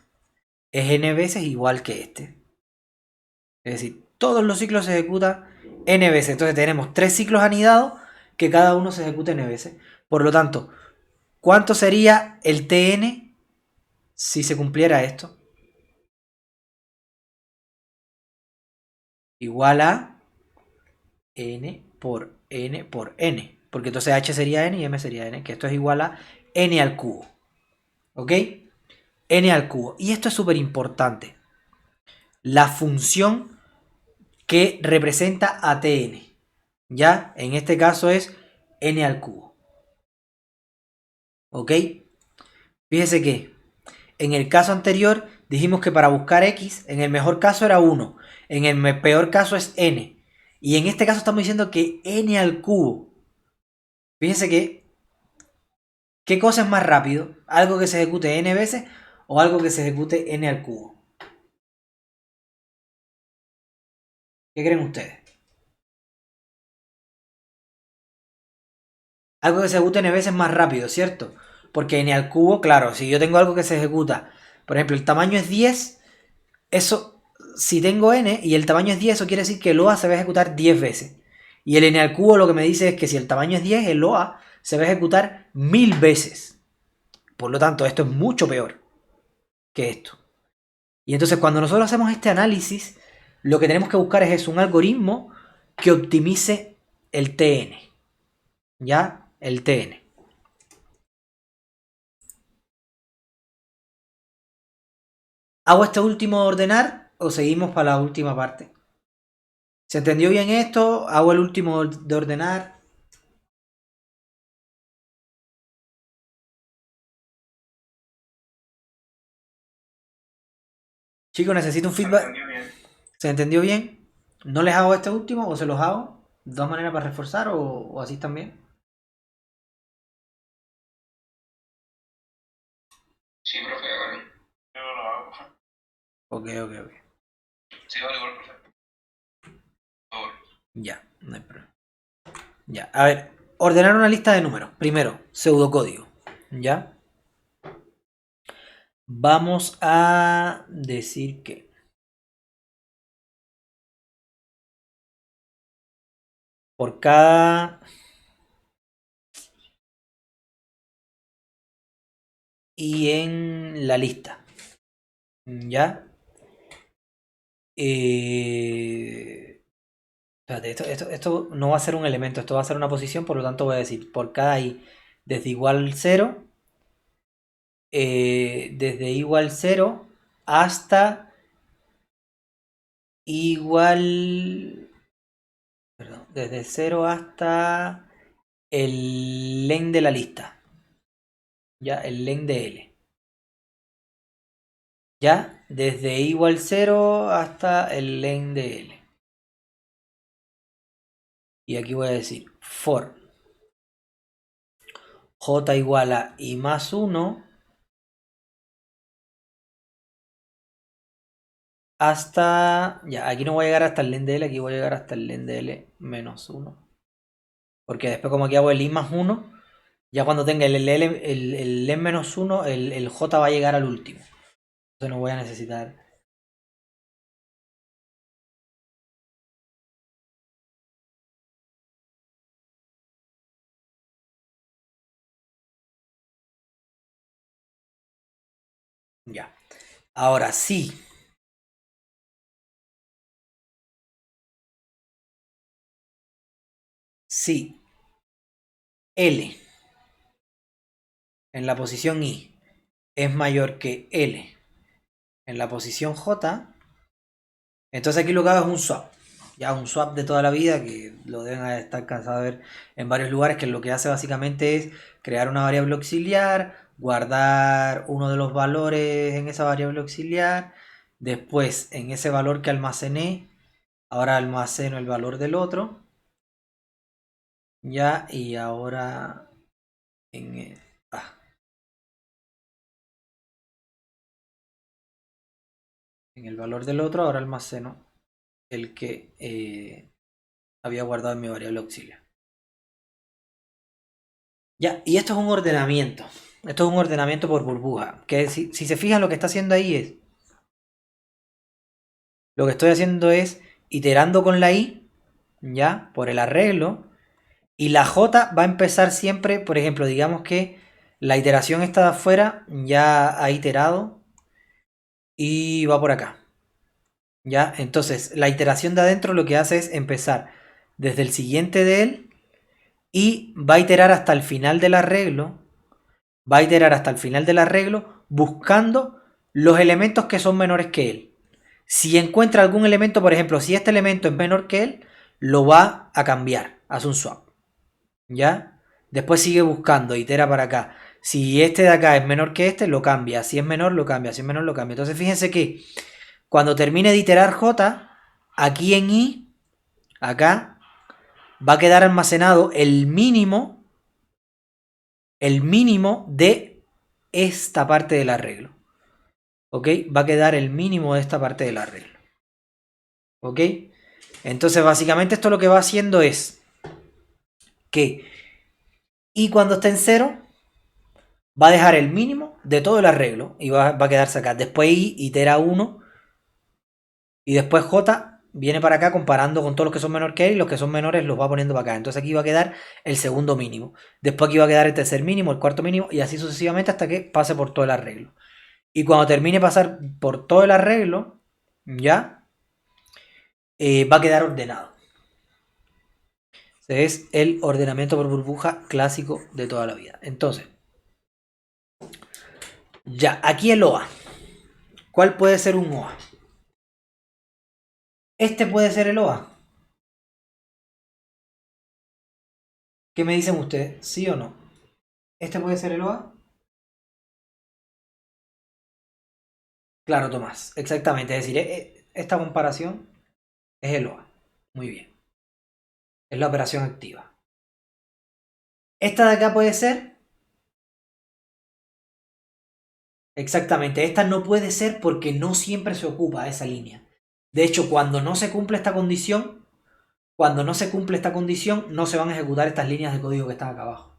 es n veces igual que este. Es decir, todos los ciclos se ejecutan n veces. Entonces tenemos 3 ciclos anidados que cada uno se ejecute n veces. Por lo tanto, ¿cuánto sería el tn si se cumpliera esto? Igual a n por n por n. Porque entonces h sería n y m sería n. Que esto es igual a n al cubo. ¿Ok? N al cubo. Y esto es súper importante. La función que representa a Tn. ¿Ya? En este caso es n al cubo. ¿Ok? Fíjese que en el caso anterior dijimos que para buscar x, en el mejor caso era 1. En el peor caso es n. Y en este caso estamos diciendo que n al cubo. Fíjense que, ¿qué cosa es más rápido? ¿Algo que se ejecute n veces o algo que se ejecute n al cubo? ¿Qué creen ustedes? Algo que se ejecute n veces más rápido, ¿cierto? Porque n al cubo, claro, si yo tengo algo que se ejecuta, por ejemplo, el tamaño es 10, eso, si tengo n y el tamaño es 10, eso quiere decir que el OA se va a ejecutar 10 veces. Y el n al cubo lo que me dice es que si el tamaño es 10, el OA se va a ejecutar 1000 veces. Por lo tanto, esto es mucho peor que esto. Y entonces cuando nosotros hacemos este análisis, lo que tenemos que buscar es eso, un algoritmo que optimice el TN. ¿Ya? El TN. ¿Hago este último de ordenar o seguimos para la última parte? ¿Se entendió bien esto? ¿Hago el último de ordenar? Chicos, necesito un Se feedback. entendió bien. ¿Se entendió bien? ¿No les hago este último o se los hago? ¿De todas maneras para reforzar o así también? Sí, profe, vale. Yo no lo hago, profe. Ok. Sí, vale, igual, profe. Por favor. Ya, no hay problema. Ya, a ver, ordenar una lista de números. Primero, pseudocódigo. ¿Ya? Vamos a decir que por cada y en la lista. ¿Ya? Espérate, esto no va a ser un elemento, esto va a ser una posición, por lo tanto voy a decir por cada i desde igual 0, desde igual 0 hasta igual, perdón, desde 0 hasta el len de la lista, ya, el len de L. Ya, desde igual 0 hasta el len de L. Y aquí voy a decir for j igual a i más 1 hasta, ya, aquí no voy a llegar hasta el len de L, aquí voy a llegar hasta el len de L menos 1. Porque después como aquí hago el i más 1, ya cuando tenga el len menos 1, el j va a llegar al último. Entonces no voy a necesitar. Ya. Ahora sí. Sí. L en la posición i es mayor que L en la posición j. Entonces aquí lo que hago es un swap. Ya un swap de toda la vida, que lo deben estar cansados de ver en varios lugares, que lo que hace básicamente es crear una variable auxiliar, guardar uno de los valores en esa variable auxiliar Después, en ese valor que almacené, ahora almaceno el valor del otro. Ya, y ahora en en el valor del otro, ahora almaceno el que había guardado en mi variable auxiliar. Ya, y esto es un ordenamiento. Esto es un ordenamiento por burbuja. Que si se fijan, lo que está haciendo ahí es. Lo que estoy haciendo es iterando con la i, ya, por el arreglo. Y la j va a empezar siempre, por ejemplo, digamos que la iteración está de afuera, ya ha iterado y va por acá. Ya, entonces la iteración de adentro lo que hace es empezar desde el siguiente de él y va a iterar hasta el final del arreglo. Va a iterar hasta el final del arreglo buscando los elementos que son menores que él. Si encuentra algún elemento, por ejemplo, si este elemento es menor que él, lo va a cambiar, hace un swap. ¿Ya? Después sigue buscando, itera para acá. Si este de acá es menor que este, lo cambia. Si es menor, lo cambia. Si es menor, lo cambia. Entonces fíjense que cuando termine de iterar J, aquí en I, acá, va a quedar almacenado el mínimo de esta parte del arreglo. ¿Ok? Va a quedar el mínimo de esta parte del arreglo. ¿Ok? Entonces básicamente esto lo que va haciendo es que I cuando esté en 0 va a dejar el mínimo de todo el arreglo y va a quedarse acá. Después I itera 1 y después J viene para acá comparando con todos los que son menores que él y los que son menores los va poniendo para acá. Entonces aquí va a quedar el segundo mínimo. Después aquí va a quedar el tercer mínimo, el cuarto mínimo y así sucesivamente hasta que pase por todo el arreglo. Y cuando termine de pasar por todo el arreglo, ya va a quedar ordenado. Es el ordenamiento por burbuja clásico de toda la vida. Entonces, ya, aquí el OA. ¿Cuál puede ser un OA? Este puede ser el OA. ¿Qué me dicen ustedes? ¿Sí o no? ¿Este puede ser el OA? Claro, Tomás, exactamente. Es decir, esta comparación es el OA. Muy bien. Es la operación activa. Esta de acá puede ser. Exactamente. Esta no puede ser porque no siempre se ocupa esa línea. De hecho, cuando no se cumple esta condición, no se van a ejecutar estas líneas de código que están acá abajo.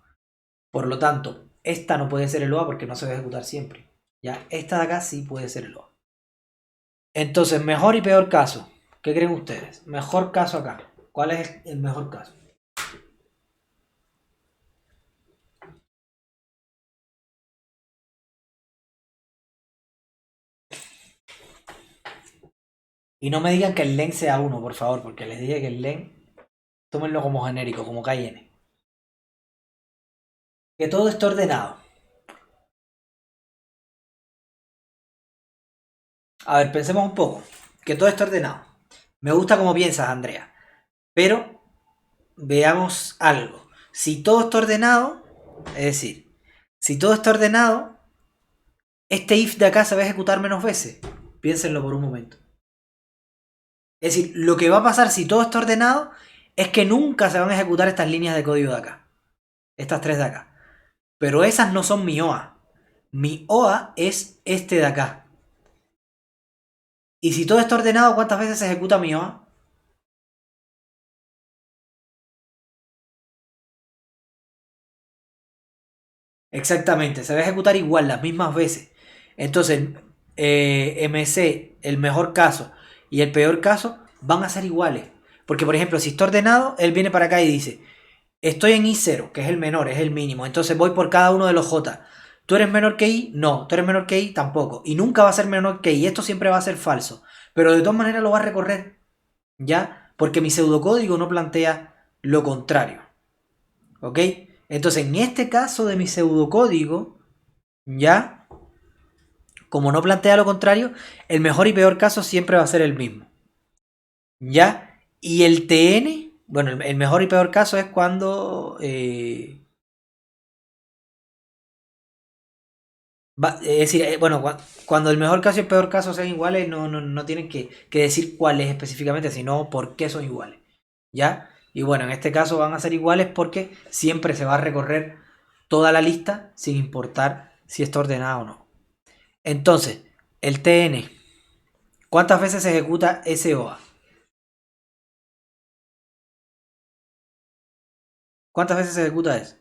Por lo tanto, esta no puede ser el OA porque no se va a ejecutar siempre. Ya, esta de acá sí puede ser el OA. Entonces, mejor y peor caso. ¿Qué creen ustedes? Mejor caso acá. ¿Cuál es el mejor caso? Y no me digan que el len sea 1, por favor, porque les dije que el len, tómenlo como genérico, como KN. Que todo esté ordenado. A ver, pensemos un poco. Que todo esté ordenado. Me gusta como piensas, Andrea. Pero veamos algo. Si todo está ordenado, es decir, si todo está ordenado, este if de acá se va a ejecutar menos veces. Piénsenlo por un momento. Es decir, lo que va a pasar si todo está ordenado es que nunca se van a ejecutar estas líneas de código de acá. Estas tres de acá. Pero esas no son mi OA. Mi OA es este de acá. Y si todo está ordenado, ¿cuántas veces se ejecuta mi OA? Exactamente, se va a ejecutar igual, las mismas veces. Entonces, MC, el mejor caso y el peor caso van a ser iguales. Porque, por ejemplo, si está ordenado, él viene para acá y dice, estoy en I0, que es el menor, es el mínimo. Entonces voy por cada uno de los J. ¿Tú eres menor que I? No. ¿Tú eres menor que I? Tampoco. Y nunca va a ser menor que I. Esto siempre va a ser falso. Pero de todas maneras lo va a recorrer. ¿Ya? Porque mi pseudocódigo no plantea lo contrario. ¿Ok? Entonces, en este caso de mi pseudocódigo, ¿ya? Como no plantea lo contrario, el mejor y peor caso siempre va a ser el mismo. ¿Ya? Y el TN, bueno, el mejor y peor caso es cuando Es decir, bueno, cuando el mejor caso y el peor caso sean iguales, no tienen que decir cuáles específicamente, sino por qué son iguales. ¿Ya? Y bueno, en este caso van a ser iguales porque siempre se va a recorrer toda la lista sin importar si está ordenada o no. Entonces, el TN, ¿cuántas veces se ejecuta SOA? ¿Cuántas veces se ejecuta eso?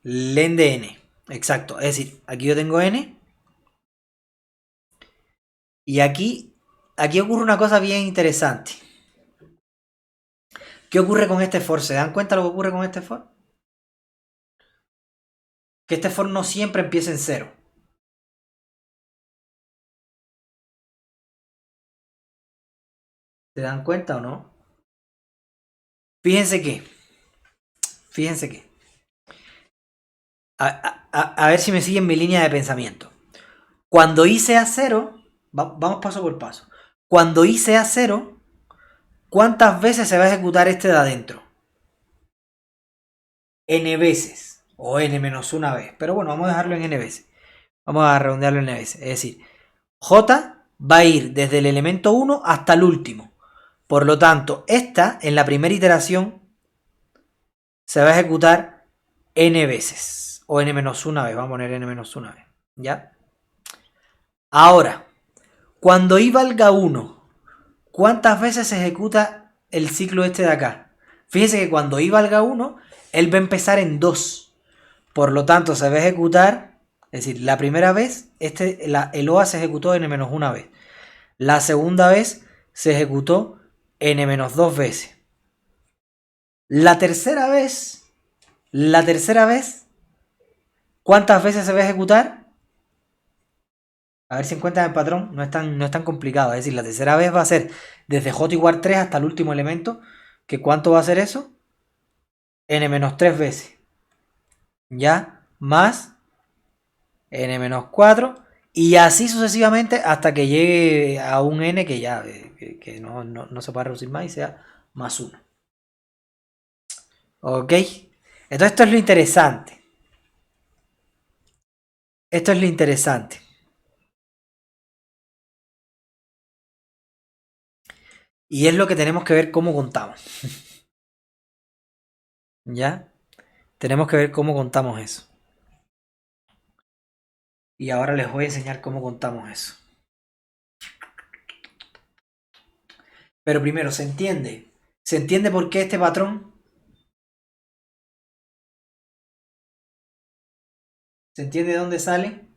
Len de n. Exacto. Es decir, aquí yo tengo n. Y aquí ocurre una cosa bien interesante. ¿Qué ocurre con este for? ¿Se dan cuenta lo que ocurre con este for? Que este for no siempre empieza en cero. ¿Se dan cuenta o no? Fíjense que, fíjense que. A ver si me siguen mi línea de pensamiento. Cuando hice a cero, vamos paso por paso. Cuando hice a cero, ¿cuántas veces se va a ejecutar este de adentro? N veces. O n menos una vez. Pero bueno, vamos a dejarlo en n veces. Vamos a redondearlo en n veces. Es decir, J va a ir desde el elemento 1 hasta el último. Por lo tanto, esta, en la primera iteración, se va a ejecutar n veces. O n menos una vez. Vamos a poner n menos una vez. ¿Ya? Ahora, cuando i valga 1, ¿cuántas veces se ejecuta el ciclo este de acá? Fíjese que cuando i valga 1, él va a empezar en 2. Por lo tanto, se va a ejecutar, es decir, la primera vez, el OA se ejecutó n-1 vez. La segunda vez se ejecutó n-2 veces. La tercera vez, ¿cuántas veces se va a ejecutar? A ver si encuentran el patrón, no es tan complicado. Es decir, la tercera vez va a ser desde j igual 3 hasta el último elemento. ¿Que cuánto va a ser eso? n-3 veces. ¿Ya? Más n-4. Y así sucesivamente hasta que llegue a un n que ya que no se pueda reducir más y sea más 1. ¿Ok? Entonces esto es lo interesante. Esto es lo interesante. Y es lo que tenemos que ver cómo contamos. ¿Ya? Tenemos que ver cómo contamos eso. Y ahora les voy a enseñar cómo contamos eso. Pero primero, ¿se entiende? ¿Se entiende por qué este patrón? ¿Se entiende de dónde sale?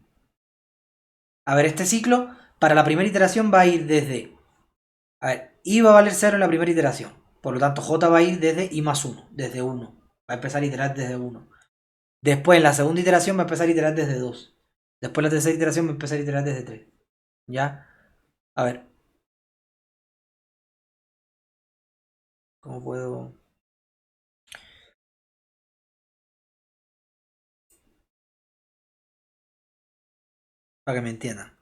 A ver, este ciclo para la primera iteración va a ir desde... A ver, i va a valer 0 en la primera iteración. Por lo tanto, j va a ir desde i más 1, desde 1. Va a empezar a iterar desde 1. Después, en la segunda iteración va a empezar a iterar desde 2. Después, en la tercera iteración va a empezar a iterar desde 3. ¿Ya? A ver. ¿Cómo puedo...? Para que me entiendan.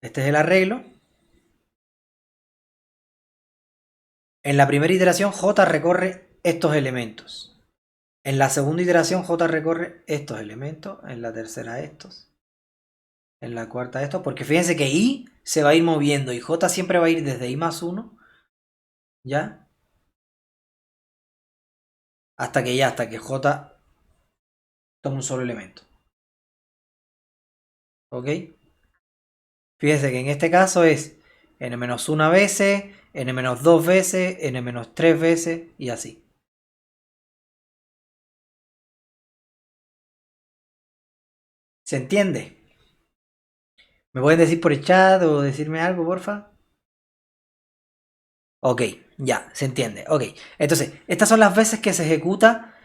Este es el arreglo. En la primera iteración, j recorre estos elementos. En la segunda iteración, j recorre estos elementos. En la tercera, estos. En la cuarta, estos. Porque fíjense que i se va a ir moviendo y j siempre va a ir desde i más 1. ¿Ya? Hasta que j toma un solo elemento. ¿Ok? Fíjense que en este caso es n-1 veces, n-2 veces, n-3 veces y así. ¿Se entiende? ¿Me pueden decir por el chat o decirme algo, porfa? Ok, ya, se entiende. Ok, entonces, estas son las veces que se ejecuta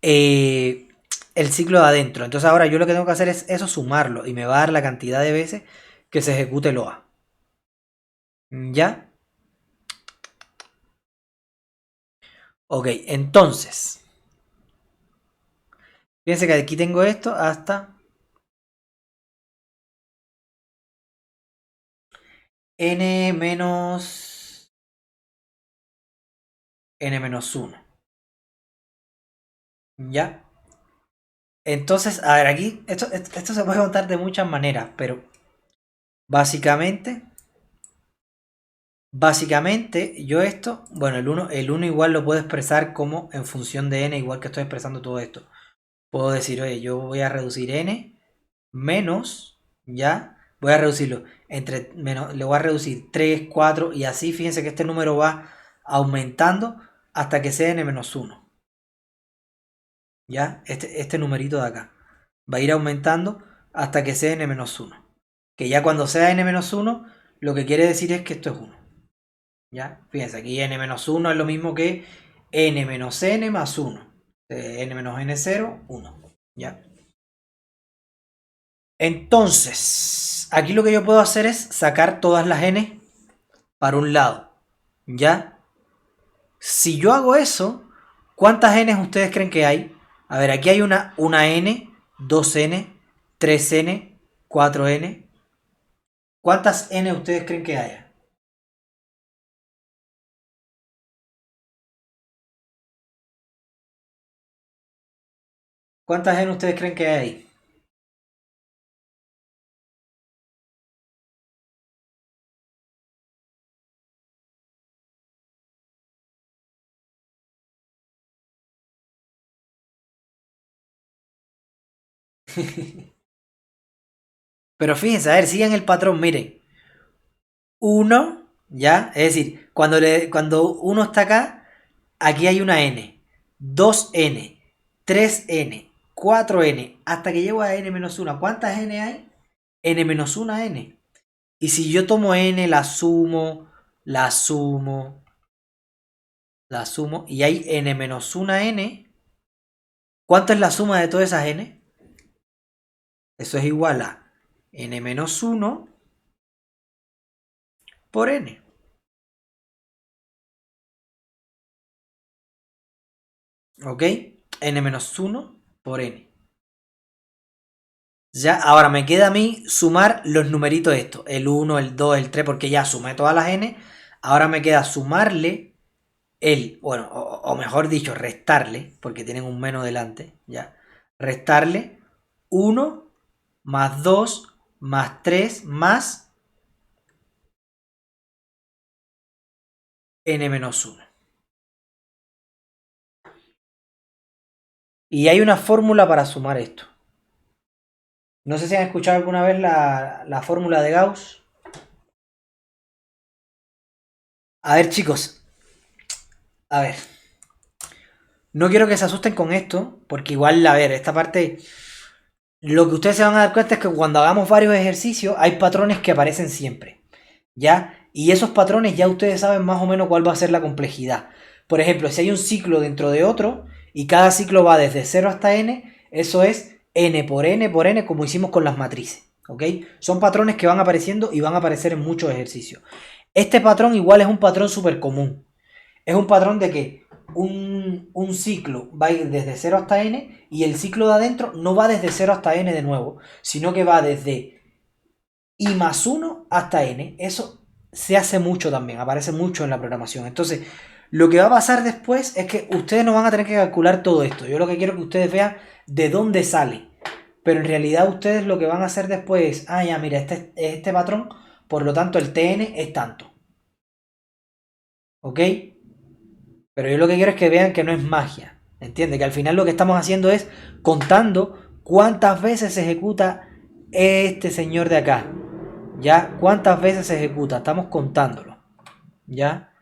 el ciclo de adentro. Entonces ahora yo lo que tengo que hacer es eso, sumarlo. Y me va a dar la cantidad de veces que se ejecute el OA. ¿Ya? Ok, entonces. Fíjense que aquí tengo esto hasta n menos 1. ¿Ya? Entonces, a ver, aquí, esto se puede contar de muchas maneras, pero básicamente, yo esto, bueno, el uno igual lo puedo expresar como en función de n, igual que estoy expresando todo esto. Puedo decir, oye, yo voy a reducir n menos, ¿ya? Voy a reducirlo entre menos, le voy a reducir 3, 4 y así, fíjense que este número va aumentando hasta que sea n-1. ¿Ya? Este numerito de acá va a ir aumentando hasta que sea n-1. Que ya cuando sea n-1, lo que quiere decir es que esto es 1. ¿Ya? Fíjense, aquí n-1 es lo mismo que n-n más 1. n-n0, 1. ¿Ya? Entonces, aquí lo que yo puedo hacer es sacar todas las n para un lado. ¿Ya? Si yo hago eso, ¿cuántas n ustedes creen que hay? A ver, aquí hay una n, 2n, 3n, 4n. ¿Cuántas n ustedes creen que haya? ¿Cuántas n ustedes creen que hay? Pero fíjense, a ver, sigan el patrón, miren. 1, ¿ya? Es decir, cuando uno está acá, aquí hay una n, 2n, 3n, 4n, hasta que llego a n-1. ¿Cuántas n hay? n-1n. Y si yo tomo n, la sumo, y hay n-1n, ¿cuánto es la suma de todas esas n? Eso es igual a n-1 por n. ¿Ok? n-1 por n. Ya, ahora me queda a mí sumar los numeritos estos. El 1, el 2, el 3, porque ya sumé todas las n. Ahora me queda sumarle bueno, o mejor dicho, restarle, porque tienen un menos delante, ya. Restarle 1 más 2 más 3 más n-1. Y hay una fórmula para sumar esto. No sé si han escuchado alguna vez la fórmula de Gauss. A ver, chicos. A ver. No quiero que se asusten con esto, porque igual, a ver, esta parte... Lo que ustedes se van a dar cuenta es que cuando hagamos varios ejercicios hay patrones que aparecen siempre. ¿Ya? Y esos patrones ya ustedes saben más o menos cuál va a ser la complejidad. Por ejemplo, si hay un ciclo dentro de otro y cada ciclo va desde 0 hasta n, eso es n por n por n, como hicimos con las matrices. ¿Ok? Son patrones que van apareciendo y van a aparecer en muchos ejercicios. Este patrón igual es un patrón súper común. Es un patrón de que un ciclo va a ir desde 0 hasta n y el ciclo de adentro no va desde 0 hasta n de nuevo, sino que va desde i más 1 hasta n. Eso se hace mucho también, aparece mucho en la programación. Entonces, lo que va a pasar después es que ustedes no van a tener que calcular todo esto. Yo lo que quiero es que ustedes vean de dónde sale. Pero en realidad ustedes lo que van a hacer después es, ya mira, este patrón, por lo tanto el tn es tanto. ¿Ok? Pero yo lo que quiero es que vean que no es magia. ¿Entiendes? Que al final lo que estamos haciendo es contando cuántas veces se ejecuta este señor de acá. ¿Ya? ¿Cuántas veces se ejecuta? Estamos contándolo. ¿Ya?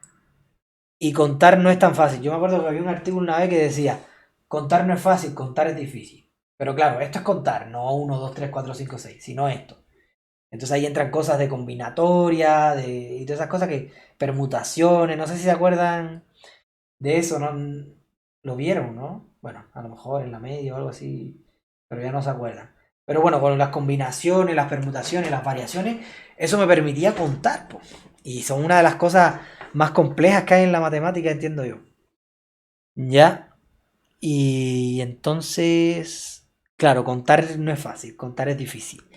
Y contar no es tan fácil. Yo me acuerdo que había un artículo una vez que decía, contar no es fácil, contar es difícil. Pero claro, esto es contar, no 1, 2, 3, 4, 5, 6, sino esto. Entonces ahí entran cosas de combinatoria, y todas esas cosas que, permutaciones, no sé si se acuerdan de eso, ¿no? Lo vieron, ¿no? Bueno, a lo mejor en la media o algo así, pero ya no se acuerdan. Pero bueno, con las combinaciones, las permutaciones, las variaciones, eso me permitía contar, pues. Y son una de las cosas más complejas que hay en la matemática, entiendo yo. ¿Ya? Y entonces, claro, contar no es fácil, contar es difícil.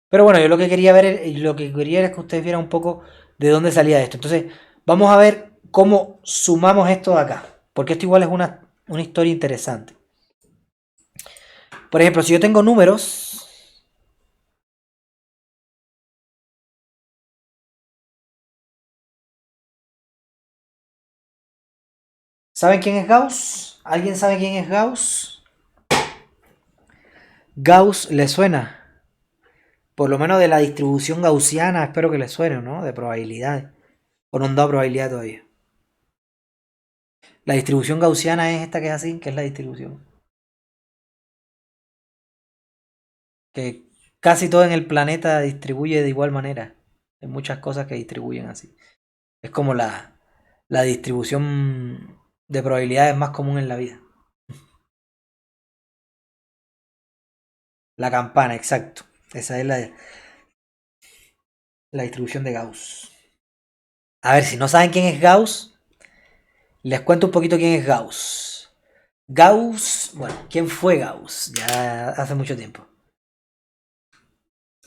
Pero bueno, yo lo que quería ver, lo que quería era que ustedes vieran un poco de dónde salía esto. Entonces, vamos a ver cómo sumamos esto de acá. Porque esto igual es una historia interesante. Por ejemplo, si yo tengo números. ¿Saben quién es Gauss? ¿Alguien sabe quién es Gauss? Gauss le suena. Por lo menos de la distribución gaussiana, espero que le suene, ¿no? De probabilidades. O no han dado probabilidad todavía. La distribución gaussiana es esta que es así, que es la distribución. Que casi todo en el planeta distribuye de igual manera. Hay muchas cosas que distribuyen así. Es como la distribución de probabilidades más común en la vida. La campana, exacto. Esa es la distribución de Gauss. A ver, si no saben quién es Gauss, les cuento un poquito quién es Gauss. Gauss, bueno, ¿quién fue Gauss? Ya hace mucho tiempo.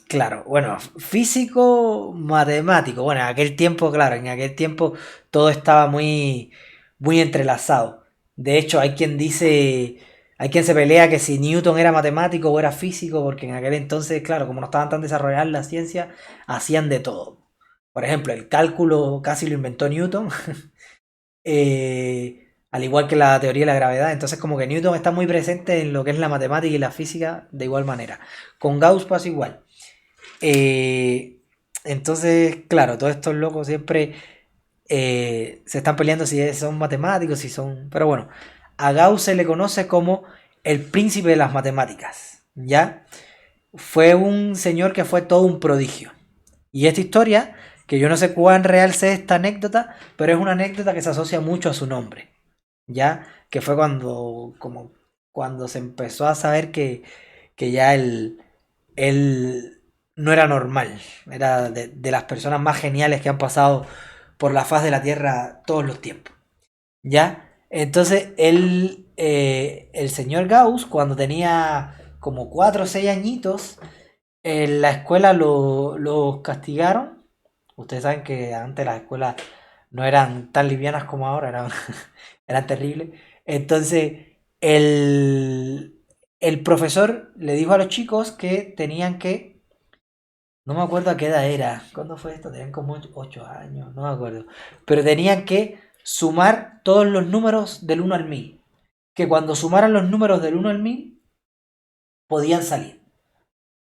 Claro, bueno, físico, matemático. Bueno, en aquel tiempo, claro, en aquel tiempo todo estaba muy entrelazado. De hecho, hay quien se pelea que si Newton era matemático o era físico, porque en aquel entonces, claro, como no estaban tan desarrolladas las ciencias, hacían de todo. Por ejemplo, el cálculo casi lo inventó Newton, al igual que la teoría de la gravedad. Entonces, como que Newton está muy presente en lo que es la matemática y la física de igual manera. Con Gauss pasa igual. Eh, entonces, claro, todos estos locos siempre se están peleando si son matemáticos, si son... Pero bueno, a Gauss se le conoce como el príncipe de las matemáticas, ¿ya? Fue un señor que fue todo un prodigio. Y esta historia, que yo no sé cuán real sea esta anécdota, pero es una anécdota que se asocia mucho a su nombre, ¿ya? Que fue cuando se empezó a saber que ya él no era normal, era de las personas más geniales que han pasado por la faz de la Tierra todos los tiempos, ¿ya? Entonces, el señor Gauss, cuando tenía como 4 o 6 añitos, en la escuela los castigaron. Ustedes saben que antes las escuelas no eran tan livianas como ahora, eran terribles. Entonces, el profesor le dijo a los chicos que tenían que, no me acuerdo a qué edad era, ¿cuándo fue esto? Tenían como 8 años, no me acuerdo. Pero tenían que sumar todos los números del 1 al 1000. Que cuando sumaran los números del 1 al 1000 podían salir.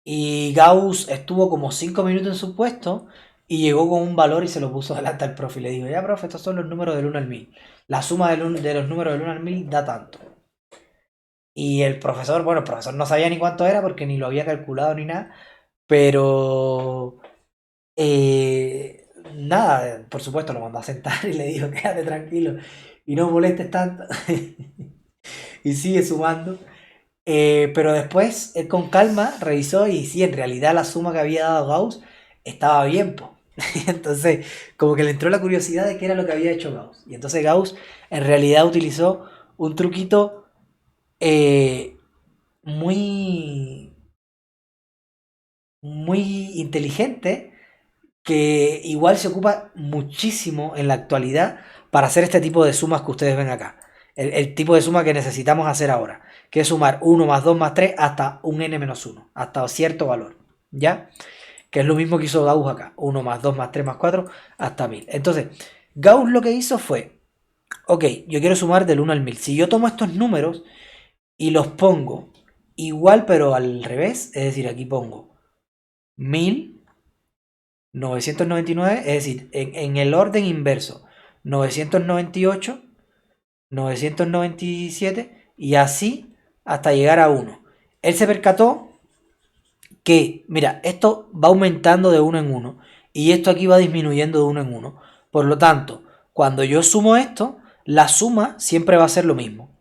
Y Gauss estuvo como 5 minutos en su puesto y llegó con un valor y se lo puso delante al profe. Y le dijo, ya profe, estos son los números del 1 al 1000. La suma de los números del 1 al 1000 da tanto. Y el profesor, bueno, el profesor no sabía ni cuánto era porque ni lo había calculado ni nada. Pero nada, por supuesto lo mandó a sentar y le dijo, quédate tranquilo y no molestes tanto. Y sigue sumando. Pero después, él con calma revisó y sí, en realidad la suma que había dado Gauss estaba bien, po. Entonces, como que le entró la curiosidad de qué era lo que había hecho Gauss. Y entonces Gauss en realidad utilizó un truquito eh, muy, muy inteligente que igual se ocupa muchísimo en la actualidad para hacer este tipo de sumas que ustedes ven acá. El tipo de suma que necesitamos hacer ahora, que es sumar 1 más 2 más 3 hasta un n-1, hasta cierto valor, ¿ya? Que es lo mismo que hizo Gauss acá, 1 más 2 más 3 más 4 hasta 1000. Entonces, Gauss lo que hizo fue, ok, yo quiero sumar del 1 al 1000. Si yo tomo estos números y los pongo igual pero al revés, es decir, aquí pongo 1999, es decir, en el orden inverso, 998, 997 y así hasta llegar a 1. Él se percató que, mira, esto va aumentando de 1 en 1 y esto aquí va disminuyendo de 1 en 1. Por lo tanto, cuando yo sumo esto, la suma siempre va a ser lo mismo.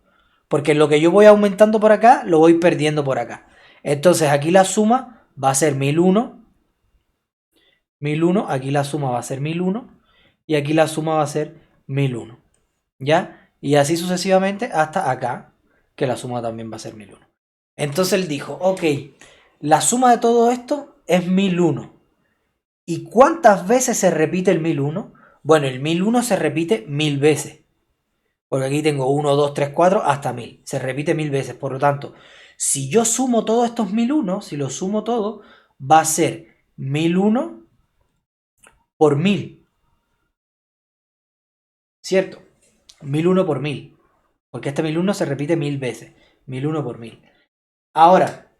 Porque lo que yo voy aumentando por acá, lo voy perdiendo por acá. Entonces aquí la suma va a ser 1001, 1001, aquí la suma va a ser 1001 y aquí la suma va a ser 1001, ¿ya? Y así sucesivamente hasta acá, que la suma también va a ser 1001. Entonces él dijo, ok, la suma de todo esto es 1001. ¿Y cuántas veces se repite el 1001? Bueno, el 1001 se repite 1000 veces. Porque aquí tengo 1, 2, 3, 4 hasta 1000. Se repite 1000 veces. Por lo tanto, si yo sumo todos estos 1001, si lo sumo todo, va a ser 1001 por 1000. ¿Cierto? 1001 por 1000. Porque este 1001 se repite 1000 veces. 1001 por 1000. Ahora,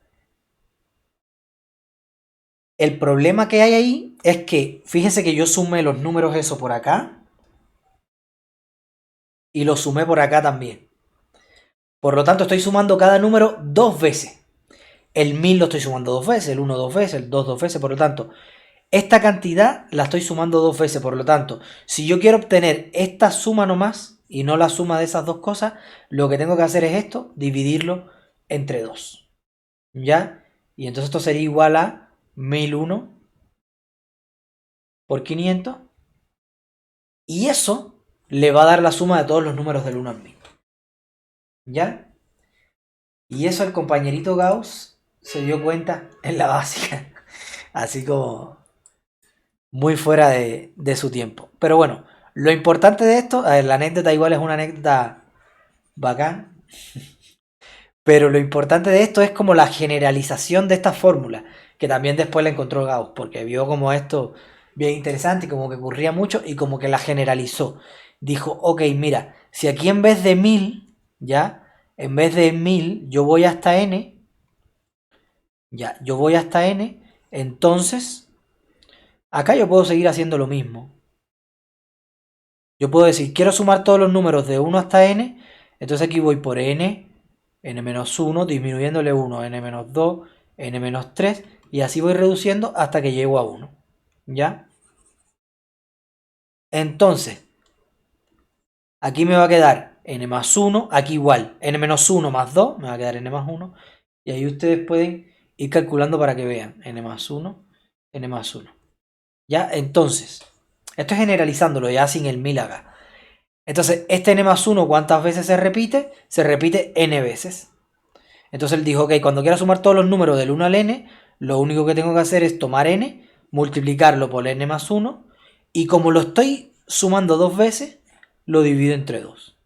el problema que hay ahí es que, fíjense que yo sumé los números eso por acá. Y lo sumé por acá también. Por lo tanto, estoy sumando cada número dos veces. El 1000 lo estoy sumando dos veces, el 1 dos veces, el 2 dos veces. Por lo tanto, esta cantidad la estoy sumando dos veces. Por lo tanto, si yo quiero obtener esta suma nomás y no la suma de esas dos cosas, lo que tengo que hacer es esto, dividirlo entre 2. ¿Ya? Y entonces esto sería igual a 1001 por 500. Y eso le va a dar la suma de todos los números del 1 al 1000. ¿Ya? Y eso el compañerito Gauss se dio cuenta en la básica. Así como muy fuera de su tiempo. Pero bueno, lo importante de esto, a ver, la anécdota igual es una anécdota bacán. Pero lo importante de esto es como la generalización de esta fórmula, que también después la encontró Gauss, porque vio como esto bien interesante y como que ocurría mucho y como que la generalizó. Dijo, ok, mira, si aquí en vez de 1000, ¿ya? En vez de 1000 yo voy hasta n, ya, yo voy hasta n, entonces acá yo puedo seguir haciendo lo mismo. Yo puedo decir, quiero sumar todos los números de 1 hasta n, entonces aquí voy por n, n-1, disminuyéndole 1, n-2, n-3, y así voy reduciendo hasta que llego a 1. ¿Ya? Entonces, aquí me va a quedar n más 1, aquí igual, n-1 más 2, me va a quedar n más 1, y ahí ustedes pueden ir calculando para que vean, n más 1, n más 1. ¿Ya? Entonces, esto es generalizándolo ya sin el 1000 acá. Entonces, este n más 1, ¿cuántas veces se repite? Se repite n veces. Entonces él dijo, ok, cuando quiera sumar todos los números del 1 al n, lo único que tengo que hacer es tomar n, multiplicarlo por n más 1, y como lo estoy sumando dos veces, lo divido entre 2.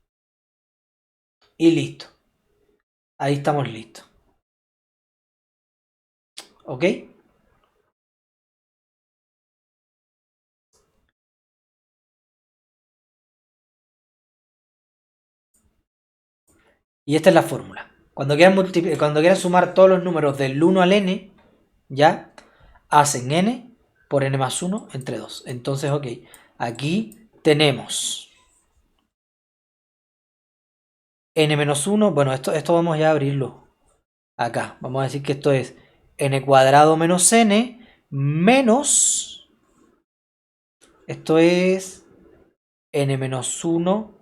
Y listo. Ahí estamos listos. ¿Ok? Y esta es la fórmula. Cuando quieran sumar todos los números del 1 al n, ya, hacen n por n más 1 entre 2. Entonces, ok, aquí tenemos n menos 1. Bueno, esto vamos ya a abrirlo acá. Vamos a decir que esto es n cuadrado menos n menos, esto es n menos 1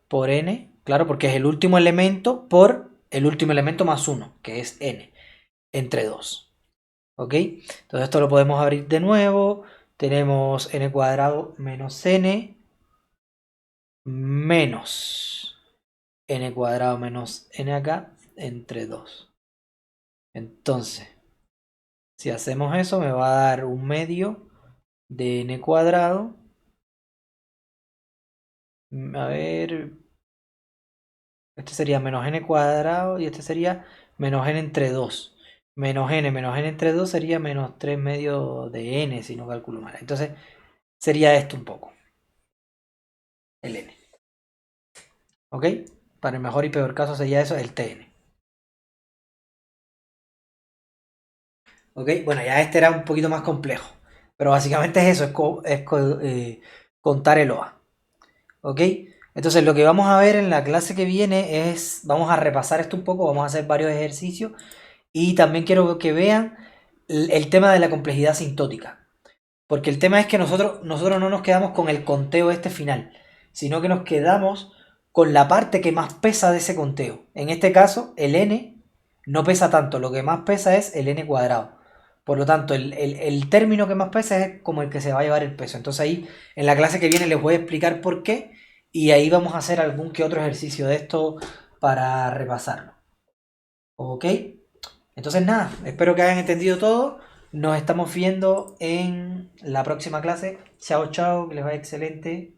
por n, claro, porque es el último elemento por el último elemento más 1, que es n, entre 2. ¿Ok? Entonces esto lo podemos abrir de nuevo. Tenemos n cuadrado menos n menos n cuadrado menos n acá entre 2. Entonces, si hacemos eso me va a dar un medio de n cuadrado. A ver, este sería menos n cuadrado y este sería menos n entre 2. Menos n entre 2 sería menos 3 medio de n, si no calculo mal. Entonces sería esto un poco, el n. ¿Ok? Para el mejor y peor caso sería eso, el tn. ¿Ok? Bueno, ya este era un poquito más complejo. Pero básicamente es eso, contar el OA. ¿Ok? Entonces lo que vamos a ver en la clase que viene es, vamos a repasar esto un poco, vamos a hacer varios ejercicios y también quiero que vean el tema de la complejidad asintótica. Porque el tema es que nosotros no nos quedamos con el conteo este final, sino que nos quedamos con la parte que más pesa de ese conteo. En este caso, el n no pesa tanto, lo que más pesa es el n cuadrado. Por lo tanto, el término que más pesa es como el que se va a llevar el peso. Entonces ahí, en la clase que viene les voy a explicar por qué y ahí vamos a hacer algún que otro ejercicio de esto para repasarlo. ¿Ok? Entonces nada, espero que hayan entendido todo. Nos estamos viendo en la próxima clase. Chao, chao, que les vaya excelente.